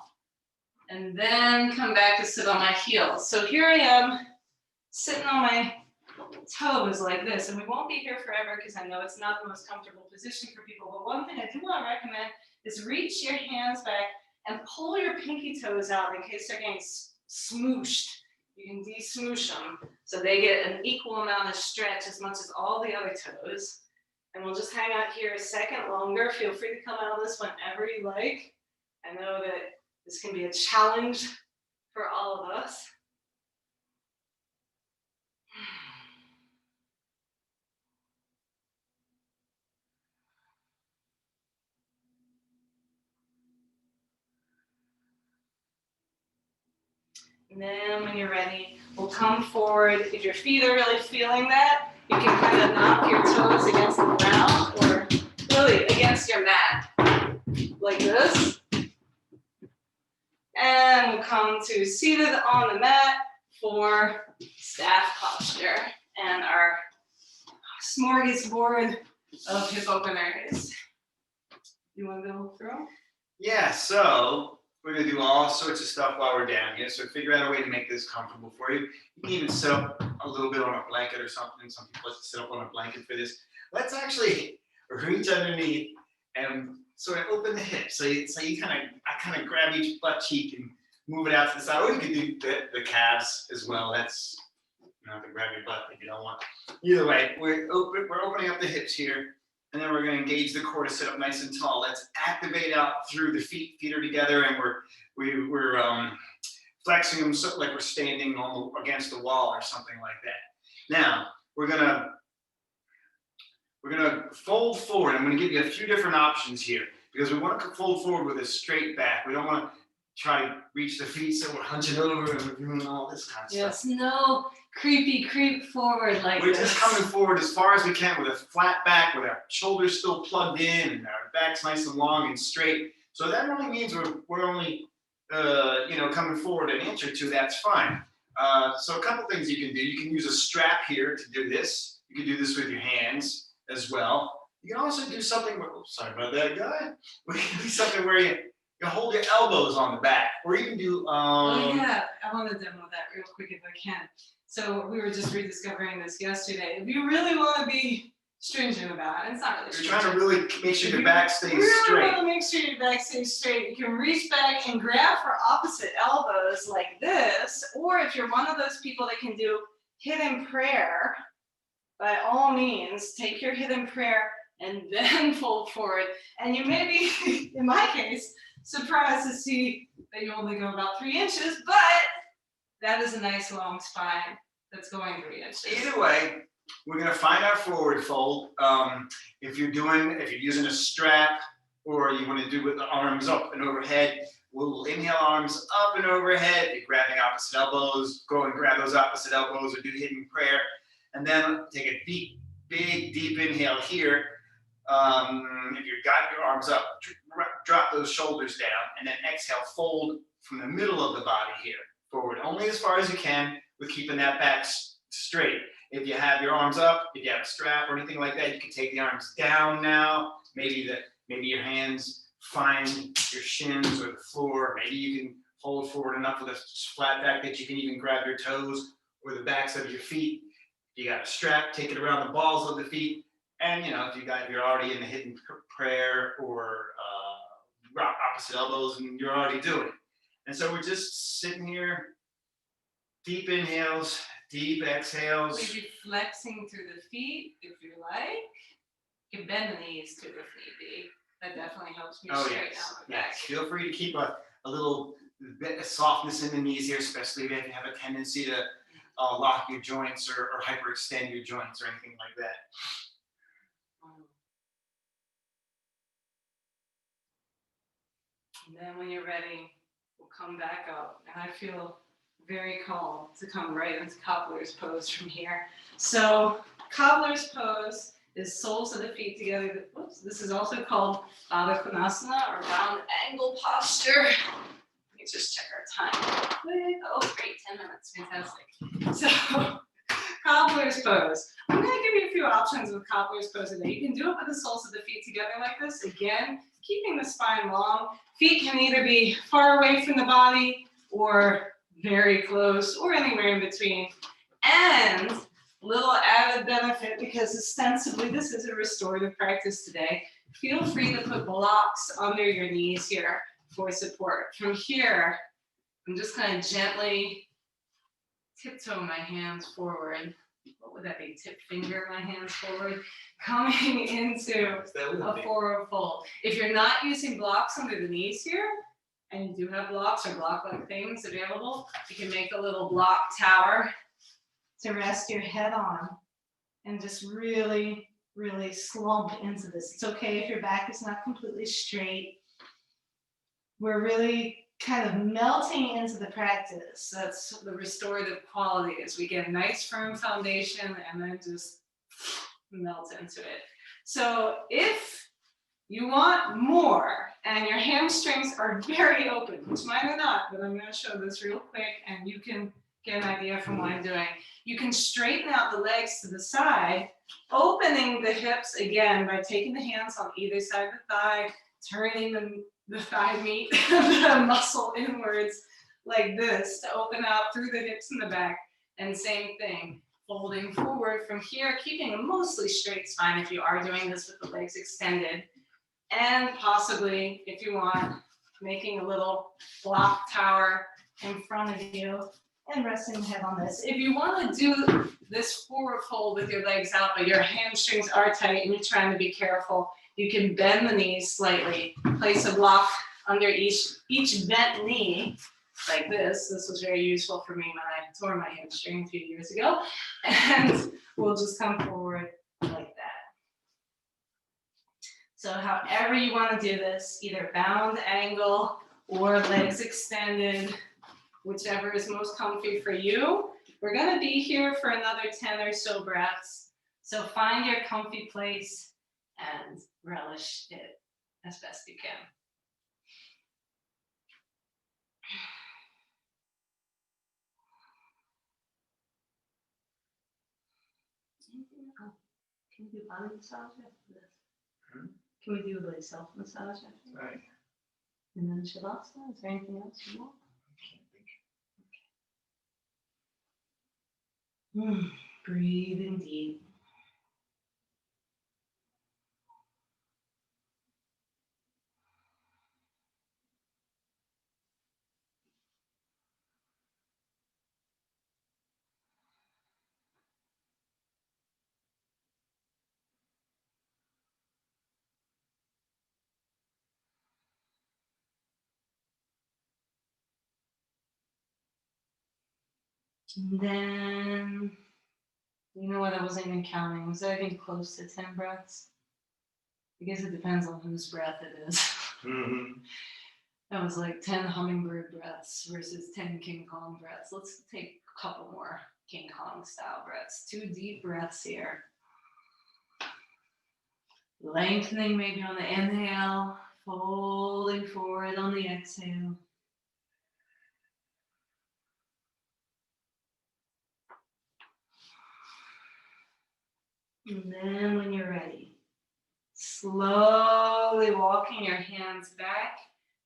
and then come back to sit on my heels. So here I am, sitting on my toes like this, and we won't be here forever because I know it's not the most comfortable position for people, but one thing I do want to recommend is reach your hands back and pull your pinky toes out in case they're getting smooshed. You can de-smoosh them so they get an equal amount of stretch as much as all the other toes. And we'll just hang out here a second longer. Feel free to come out of this whenever you like. I know that this can be a challenge for all of us. And then when you're ready, we'll come forward. If your feet are really feeling that, you can kind of knock your toes against the ground or really against your mat, like this. And we'll come to seated on the mat for staff posture and our smorgasbord of hip openers. You want to go through? Yeah, so we're gonna do all sorts of stuff while we're down here. So figure out a way to make this comfortable for you. You can even sit up a little bit on a blanket or something. Some people like to sit up on a blanket for this. Let's actually reach underneath and sort of open the hips. So I kind of grab each butt cheek and move it out to the side. Or you can do the calves as well. That's, you don't have to grab your butt if you don't want. Either way, we're opening up the hips here. And then we're going to engage the core to sit up nice and tall. Let's activate out through the feet. Feet are together, and we're flexing them so, like we're standing against the wall or something like that. Now we're gonna fold forward. I'm going to give you a few different options here because we want to fold forward with a straight back. We don't want to try to reach the feet so we're hunching over and we're doing all this kind of stuff. Yes, no creepy creep forward like We're this. just coming forward as far as we can with a flat back, with our shoulders still plugged in and our back's nice and long and straight. So that only means we're only coming forward an inch or two, that's fine. So a couple things you can do. You can use a strap here to do this. You can do this with your hands as well. You can also do something where, oops, sorry about that, guy. We can do something where you hold your elbows on the back, or you can do. Oh yeah, I want to demo that real quick if I can. So we were just rediscovering this yesterday. If you really want to be stringent about it, it's not really You're stringent. trying to really make sure your back stays really straight. want to make sure your back stays straight. You can reach back and grab for opposite elbows like this, or if you're one of those people that can do hidden prayer, by all means, take your hidden prayer and then fold forward. And you may be, in my case, surprised to see that you only go about 3 inches, but that is a nice long spine that's going 3 inches. Either way, we're gonna find our forward fold. If you're using a strap, or you want to do with the arms up and overhead, we'll inhale arms up and overhead. You're grabbing opposite elbows, go and grab those opposite elbows, or do hidden prayer, and then take a deep, big, deep inhale here. If you've got your arms up, drop those shoulders down, and then exhale, fold from the middle of the body here, forward, only as far as you can, with keeping that back straight. If you have your arms up, if you have a strap or anything like that, you can take the arms down now. Maybe your hands find your shins or the floor. Maybe you can hold forward enough with a flat back that you can even grab your toes or the backs of your feet. If you got a strap, take it around the balls of the feet. And if you're already in the hidden prayer or opposite elbows, and you're already doing it. And so we're just sitting here, deep inhales, deep exhales. Maybe flexing through the feet if you like. You can bend the knees too if need be. That definitely helps me straighten out my back. Yes. Feel free to keep a little bit of softness in the knees here, especially if you have a tendency to lock your joints or hyperextend your joints or anything like that. And then when you're ready, we'll come back up. And I feel very calm to come right into cobbler's pose from here. So cobbler's pose is soles of the feet together. Oops, this is also called Baddha Konasana, or round angle posture. Let me just check our time. Oh, great, 10 minutes, fantastic. So cobbler's pose. I'm gonna give you a few options with cobbler's pose today. You can do it with the soles of the feet together like this. Again, keeping the spine long. Feet can either be far away from the body or very close or anywhere in between. And little added benefit, because ostensibly this is a restorative practice today, feel free to put blocks under your knees here for support. From here, I'm just going to gently tiptoe my hands forward. What would that be? Tip finger my hands forward, coming into a forward fold. If you're not using blocks under the knees here, and you do have blocks or block-like things available, you can make a little block tower to rest your head on and just really, really slump into this. It's okay if your back is not completely straight. We're really kind of melting into the practice. That's the restorative quality, is we get a nice firm foundation and then just melt into it. So if you want more and your hamstrings are very open, which mine are not, but I'm going to show this real quick and you can get an idea from what I'm doing. You can straighten out the legs to the side, opening the hips again by taking the hands on either side of the thigh, turning the thigh meat, the muscle inwards like this to open out through the hips and the back. And same thing, folding forward from here, keeping a mostly straight spine if you are doing this with the legs extended. And possibly, if you want, making a little block tower in front of you and resting the head on this. If you want to do this forward fold with your legs out, but your hamstrings are tight and you're trying to be careful, you can bend the knees slightly, place a block under each bent knee, like this. This was very useful for me when I tore my hamstring a few years ago. And we'll just come forward like that. So however you want to do this, either bound angle or legs extended, whichever is most comfy for you. We're going to be here for another 10 or so breaths. So find your comfy place and relish it as best you can. Oh, can we do body massage after this? Hmm? Can we do like self massage after this? Right. And then Shavasana, is there anything else you want? Breathing deep. And then, you know what, I wasn't even counting. Was I even close to 10 breaths? I guess it depends on whose breath it is. Mm-hmm. That was like 10 hummingbird breaths versus 10 King Kong breaths. Let's take a couple more King Kong style breaths. 2 deep breaths here. Lengthening maybe on the inhale, folding forward on the exhale. And then when you're ready, slowly walking your hands back,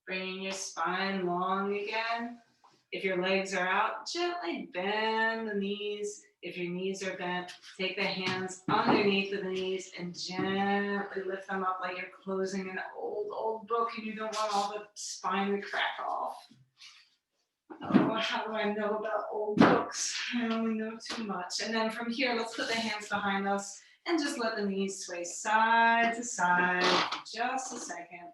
bringing your spine long again. If your legs are out, gently bend the knees. If your knees are bent, take the hands underneath the knees and gently lift them up like you're closing an old book and you don't want all the spine to crack off. Oh, how do I know about old books? I only know too much. And then from here, let's put the hands behind us and just let the knees sway side to side for just a second.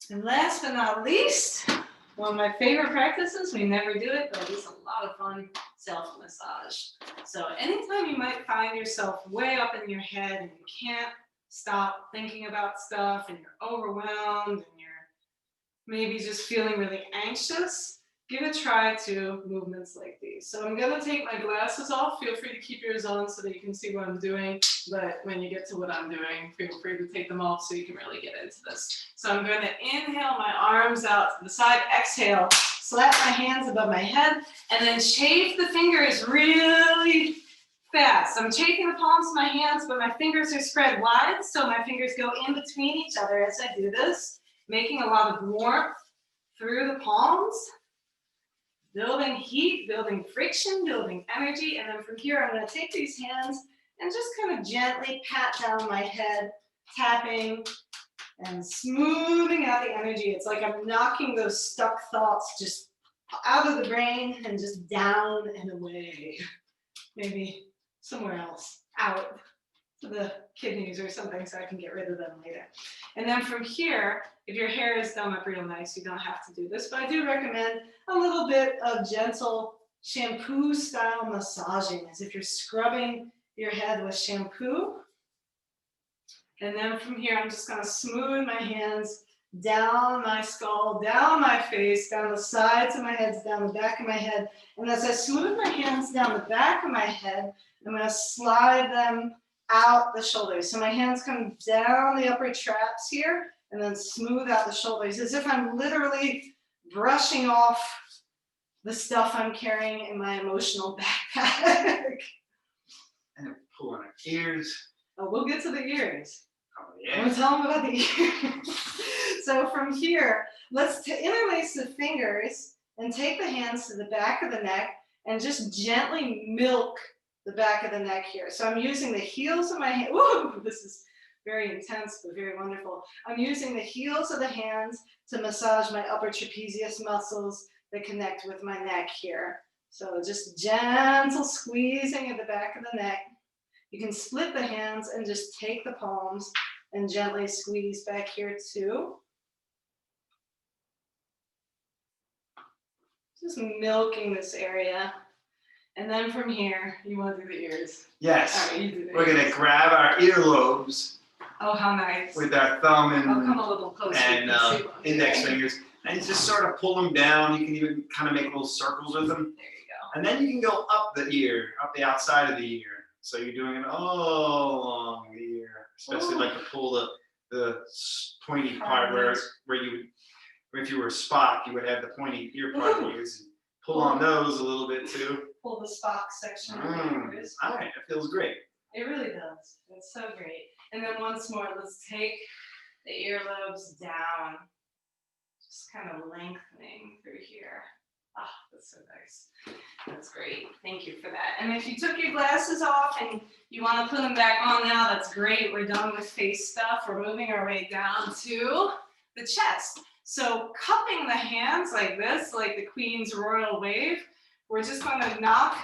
And last but not least, one of my favorite practices, we never do it, but it's a lot of fun, self-massage. So anytime you might find yourself way up in your head and you can't stop thinking about stuff and you're overwhelmed and you're maybe just feeling really anxious, give a try to movements like these. So I'm gonna take my glasses off. Feel free to keep yours on so that you can see what I'm doing. But when you get to what I'm doing, feel free to take them off so you can really get into this. So I'm gonna inhale my arms out to the side, exhale, slap my hands above my head, and then chafe the fingers really fast. I'm chafing the palms of my hands, but my fingers are spread wide, so my fingers go in between each other as I do this, making a lot of warmth through the palms, building heat, building friction, building energy. And then from here, I'm going to take these hands and just kind of gently pat down my head, tapping and smoothing out the energy. It's like I'm knocking those stuck thoughts just out of the brain and just down and away. Maybe somewhere else, out to the kidneys or something so I can get rid of them later. And then from here, if your hair is done up real nice, you don't have to do this, but I do recommend a little bit of gentle shampoo style massaging, as if you're scrubbing your head with shampoo. And then from here, I'm just gonna smooth my hands down my skull, down my face, down the sides of my head, down the back of my head. And as I smooth my hands down the back of my head, I'm gonna slide them out the shoulders. So my hands come down the upper traps here and then smooth out the shoulders as if I'm literally brushing off the stuff I'm carrying in my emotional backpack. And pull on our ears. Oh, we'll get to the ears. Oh, I'm yeah. gonna tell them about the ears. So from here, let's interlace the fingers and take the hands to the back of the neck and just gently milk the back of the neck here. So I'm using the heels of my hand. Ooh, this is very intense, but very wonderful. I'm using the heels of the hands to massage my upper trapezius muscles that connect with my neck here. So just gentle squeezing at the back of the neck. You can split the hands and just take the palms and gently squeeze back here too. Just milking this area. And then from here, you want to do the ears. Yes. All right, you do the We're ears. going to grab our earlobes Oh, how nice. with our thumb I'll come and, a little closer. and You can see what I'm index doing. fingers and just sort of pull them down. You can even kind of make little circles with them. There you go. And then you can go up the ear, up the outside of the ear. So you're doing it all along the ear, especially Ooh. like to pull the pointy part where you would Or if you were Spock, you would have the pointy ear part of yours. Pull on those a little bit too. Pull the Spock section of the ears. All right, that feels great. It really does. It's so great. And then once more, let's take the earlobes down. Just kind of lengthening through here. Ah, that's so nice. That's great. Thank you for that. And if you took your glasses off and you want to put them back on now, that's great. We're done with face stuff. We're moving our way down to the chest. So cupping the hands like this, like the Queen's Royal Wave, we're just going to knock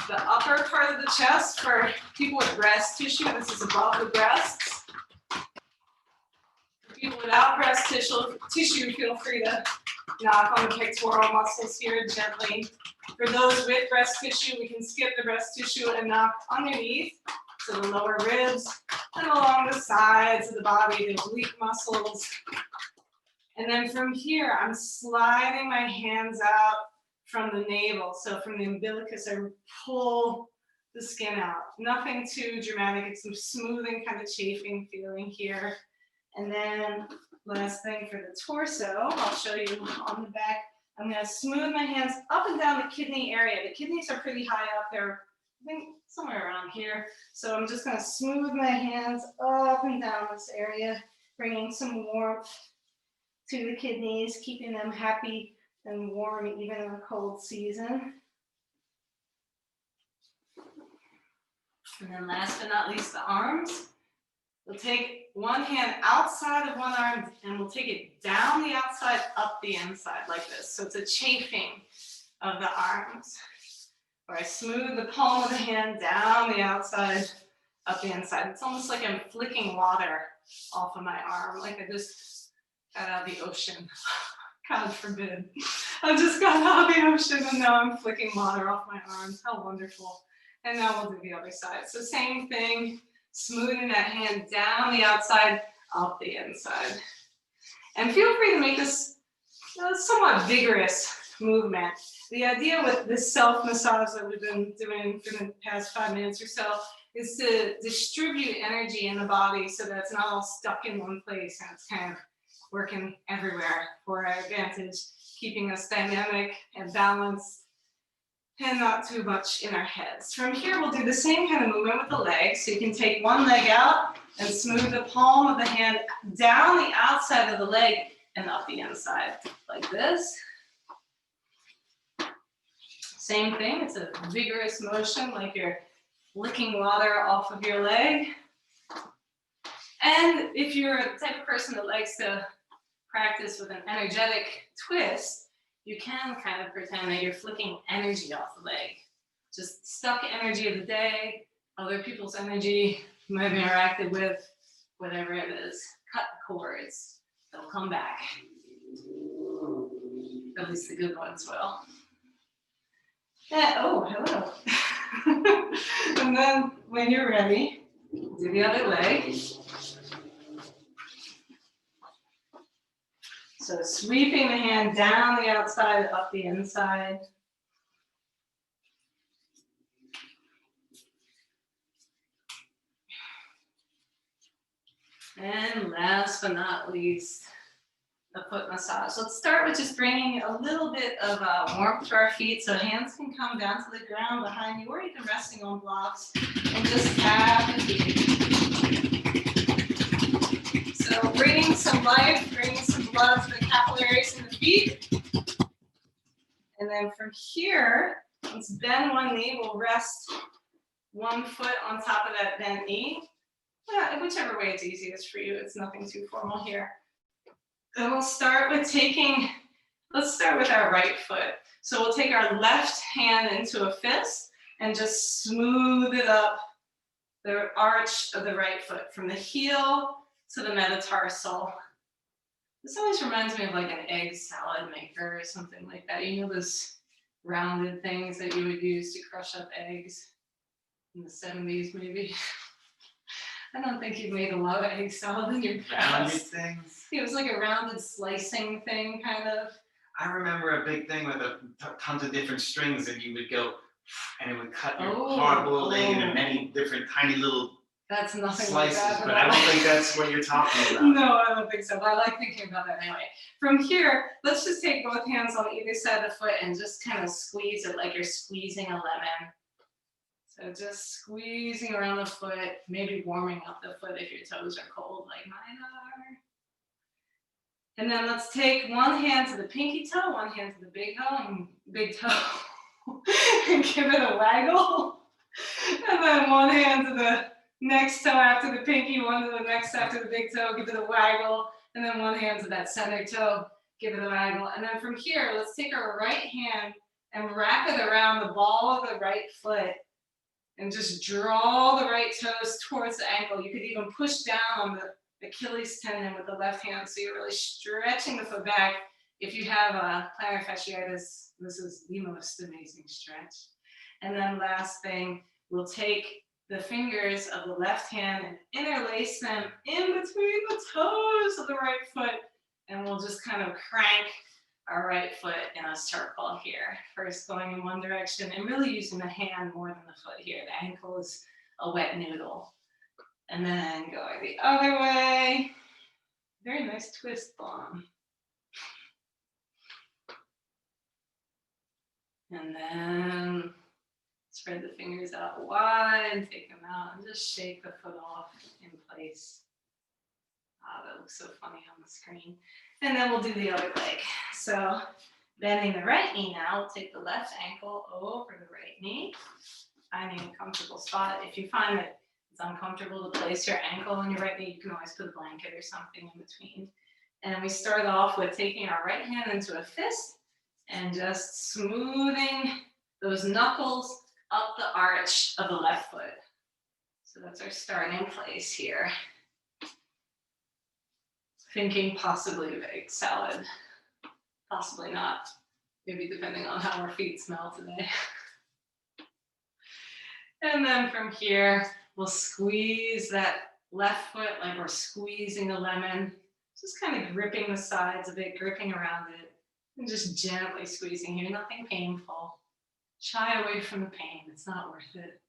the upper part of the chest for people with breast tissue. This is above the breasts. For people without breast tissue, feel free to knock on the pectoral muscles here gently. For those with breast tissue, we can skip the breast tissue and knock underneath, so the lower ribs, and along the sides of the body, the oblique muscles. And then from here, I'm sliding my hands out from the navel. So from the umbilicus, I pull the skin out. Nothing too dramatic. It's some smoothing, kind of chafing feeling here. And then last thing for the torso, I'll show you on the back. I'm going to smooth my hands up and down the kidney area. The kidneys are pretty high up there, I think somewhere around here. So I'm just going to smooth my hands up and down this area, bringing some warmth to the kidneys, keeping them happy and warm even in a cold season. And then last but not least, the arms. We'll take one hand outside of one arm and we'll take it down the outside, up the inside like this. So it's a chafing of the arms. Or I smooth the palm of the hand down the outside, up the inside. It's almost like I'm flicking water off of my arm, like I just got out of the ocean. God forbid. I just got out of the ocean and now I'm flicking water off my arms. How wonderful. And now we'll do the other side. So same thing, smoothing that hand down the outside, up the inside. And feel free to make this a somewhat vigorous movement. The idea with this self-massage that we've been doing for the past 5 minutes or so is to distribute energy in the body so that it's not all stuck in one place and it's kind of working everywhere for our advantage, keeping us dynamic and balanced and not too much in our heads. From here, we'll do the same kind of movement with the legs. So you can take one leg out and smooth the palm of the hand down the outside of the leg and up the inside, like this. Same thing, it's a vigorous motion, like you're licking water off of your leg. And if you're the type of person that likes to practice with an energetic twist, you can kind of pretend that you're flicking energy off the leg. Just stuck energy of the day, other people's energy you might have interacted with, whatever it is. Cut the cords, they'll come back. At least the good ones will. Yeah, oh, hello. And then when you're ready, do the other leg. So sweeping the hand down the outside, up the inside. And last but not least, the foot massage. Let's start with just bringing a little bit of warmth to our feet so hands can come down to the ground behind you or even resting on blocks and just tap the feet. So bringing some life, bringing some blood to the capillaries in the feet. And then from here, let's bend one knee. We'll rest one foot on top of that bent knee. Yeah, whichever way it's easiest for you. It's nothing too formal here. And we'll start with let's start with our right foot. So we'll take our left hand into a fist and just smooth it up the arch of the right foot from the heel to the metatarsal. This always reminds me of like an egg salad maker or something like that. You know those rounded things that you would use to crush up eggs in the 70s maybe? I don't think you've made a lot of egg salad in your past. Rounded things? It was like a rounded slicing thing, kind of. I remember a big thing with tons of different strings that you would go, and it would cut your hard-boiled egg into many different tiny little That's nothing like slices, that. but I don't think that's what you're talking about. No, I don't think so, but I like thinking about that anyway. From here, let's just take both hands on either side of the foot and just kind of squeeze it like you're squeezing a lemon. So just squeezing around the foot, maybe warming up the foot if your toes are cold like mine are. And then let's take one hand to the pinky toe, one hand to the big toe, and give it a waggle. And then one hand to the next toe after the pinky, one to the next after the big toe, give it a waggle. And then one hand to that center toe, give it a waggle. And then from here, let's take our right hand and wrap it around the ball of the right foot and just draw the right toes towards the ankle. You could even push down on the Achilles tendon with the left hand, so you're really stretching the foot back. If you have plantar fasciitis, this is the most amazing stretch. And then last thing, we'll take the fingers of the left hand and interlace them in between the toes of the right foot, and we'll just kind of crank our right foot in a circle here. First going in one direction and really using the hand more than the foot here. The ankle is a wet noodle. And then going the other way. Very nice twist, Blom. And then spread the fingers out wide, take them out, and just shake the foot off in place. Ah, that looks so funny on the screen. And then we'll do the other leg. So bending the right knee now, we'll take the left ankle over the right knee, finding a comfortable spot. If you find that it's uncomfortable to place your ankle on your right knee, you can always put a blanket or something in between. And we start off with taking our right hand into a fist and just smoothing those knuckles up the arch of the left foot. So that's our starting place here. Thinking possibly of egg salad, possibly not, maybe depending on how our feet smell today. And then from here, we'll squeeze that left foot like we're squeezing a lemon, just kind of gripping the sides of it, gripping around it, and just gently squeezing here, nothing painful. Shy away from the pain, it's not worth it.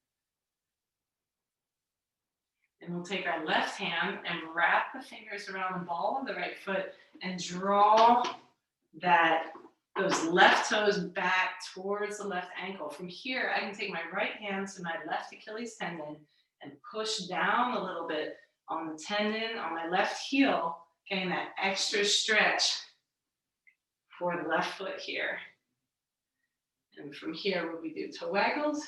And we'll take our left hand and wrap the fingers around the ball of the right foot and draw those left toes back towards the left ankle. From here, I can take my right hand to my left Achilles tendon and push down a little bit on the tendon on my left heel, getting that extra stretch for the left foot here. And from here, we'll do toe waggles.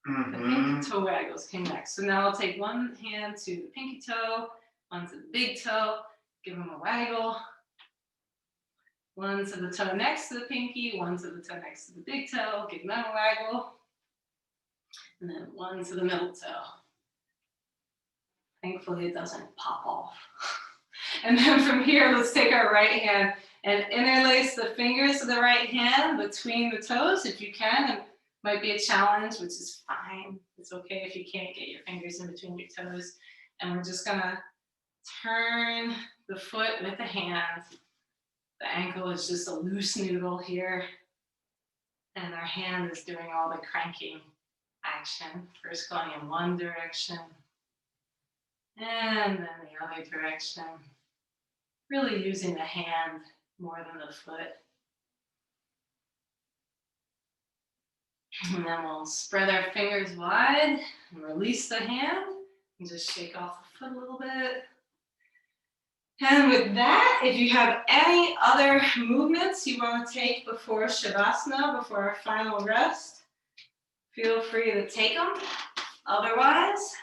The pinky toe waggles came next. So now I'll take one hand to the pinky toe, one to the big toe, give them a waggle. One to the toe next to the pinky, one to the toe next to the big toe, give them a waggle. And then one to the middle toe. Thankfully, it doesn't pop off. And then from here, let's take our right hand and interlace the fingers of the right hand between the toes if you can. It might be a challenge, which is fine. It's okay if you can't get your fingers in between your toes. And we're just gonna turn the foot with the hand. The ankle is just a loose noodle here. And our hand is doing all the cranking action. First going in one direction, and then the other direction. Really using the hand more than the foot. And then we'll spread our fingers wide and release the hand and just shake off the foot a little bit. And with that, if you have any other movements you want to take before Shavasana, before our final rest, feel free to take them. Otherwise,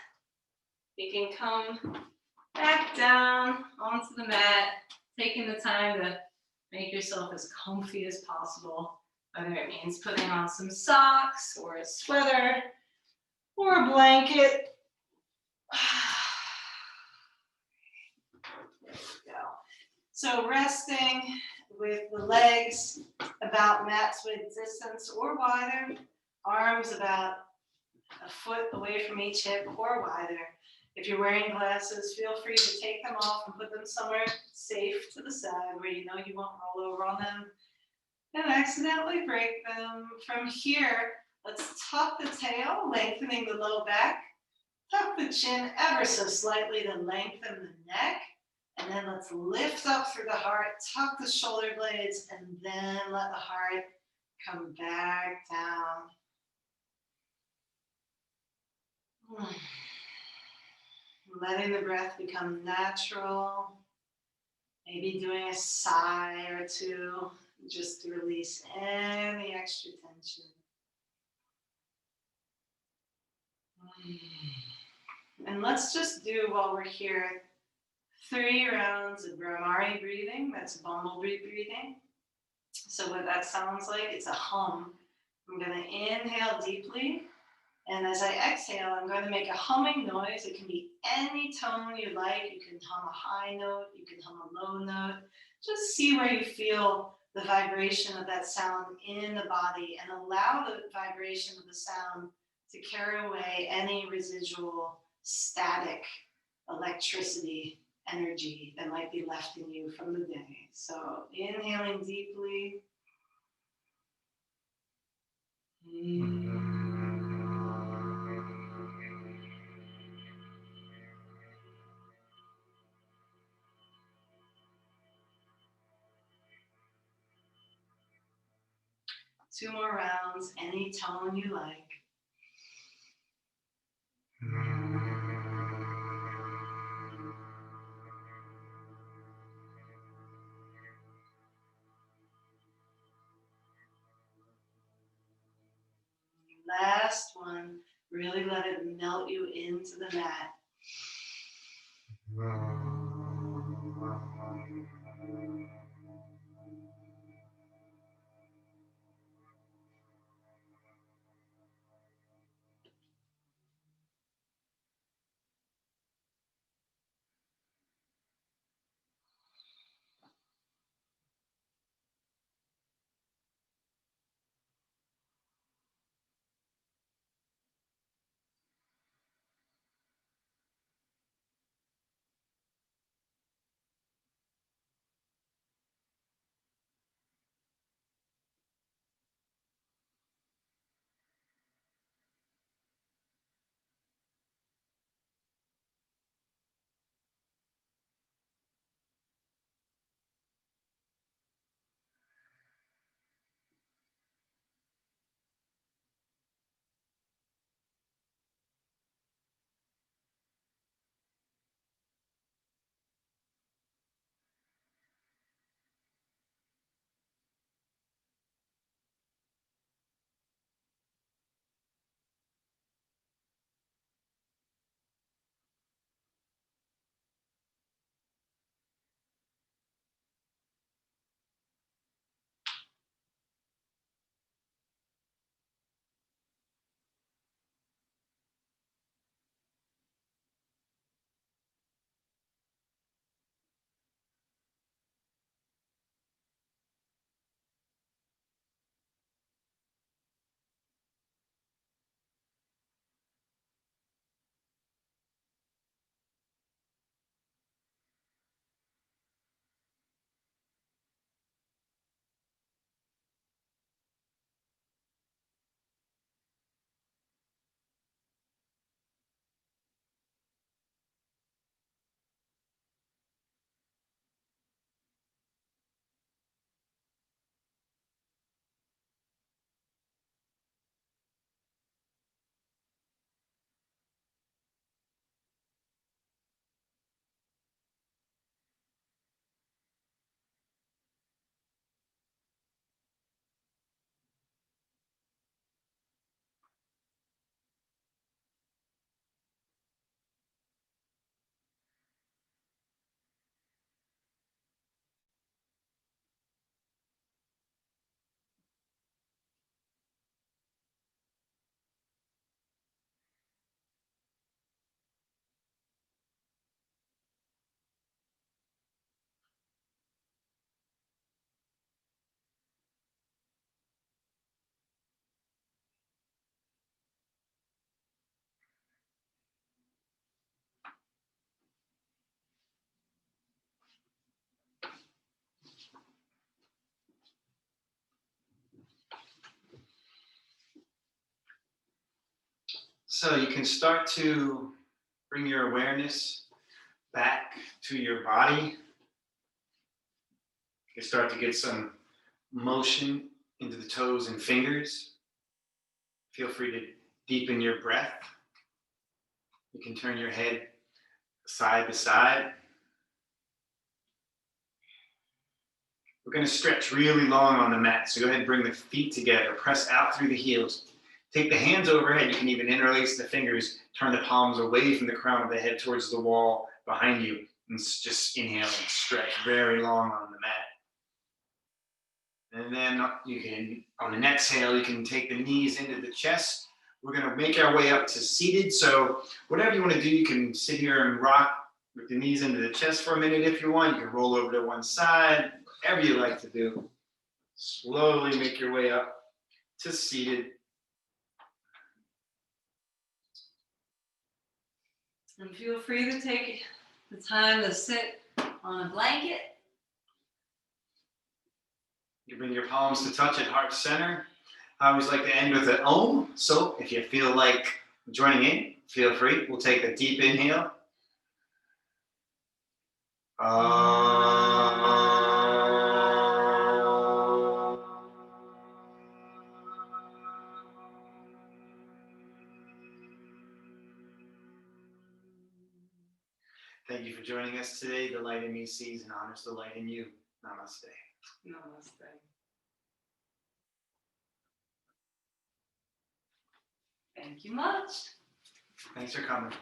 you can come back down onto the mat, taking the time to make yourself as comfy as possible, whether it means putting on some socks or a sweater or a blanket. There we go. So resting with the legs about mat's width distance or wider, arms about a foot away from each hip or wider. If you're wearing glasses, feel free to take them off and put them somewhere safe to the side where you know you won't roll over on them and accidentally break them. From here, let's tuck the tail, lengthening the low back, Tuck the chin ever so slightly to lengthen the neck. And then let's lift up through the heart, tuck the shoulder blades, and then let the heart come back down. Letting the breath become natural. Maybe doing a sigh or two just to release any extra tension. And let's just do, while we're here, 3 rounds of Brahmari breathing. That's bumblebee breathing. So what that sounds like, it's a hum. I'm going to inhale deeply. And as I exhale, I'm going to make a humming noise. It can be any tone you like. You can hum a high note, you can hum a low note. Just see where you feel the vibration of that sound in the body, and allow the vibration of the sound to carry away any residual static electricity energy that might be left in you from the day. So inhaling deeply. Two more rounds, any tone you like. Last one, really let it melt you into the mat. So you can start to Bring your awareness back to your body. You start to get some motion into the toes and fingers. Feel free to deepen your breath. You can turn your head side to side. We're going to stretch really long on the mat, so go ahead and bring the feet together. Press out through the heels. Take the hands overhead. You can even interlace the fingers. Turn the palms away from the crown of the head towards the wall behind you. And just inhale and stretch very long on the mat. And then you can, on an exhale, you can take the knees into the chest. We're going to make our way up to seated. So whatever you want to do, you can sit here and rock with the knees into the chest for a minute if you want. You can roll over to one side, whatever you like to do. Slowly make your way up to seated. And feel free to take the time to sit on a blanket. You bring your palms to touch at heart center. I always like to end with an Om. So if you feel like joining in, feel free. We'll take a deep inhale. Thank you for joining us today. The light in me sees and honors the light in you. Namaste. Namaste. Thank you much. Thanks for coming.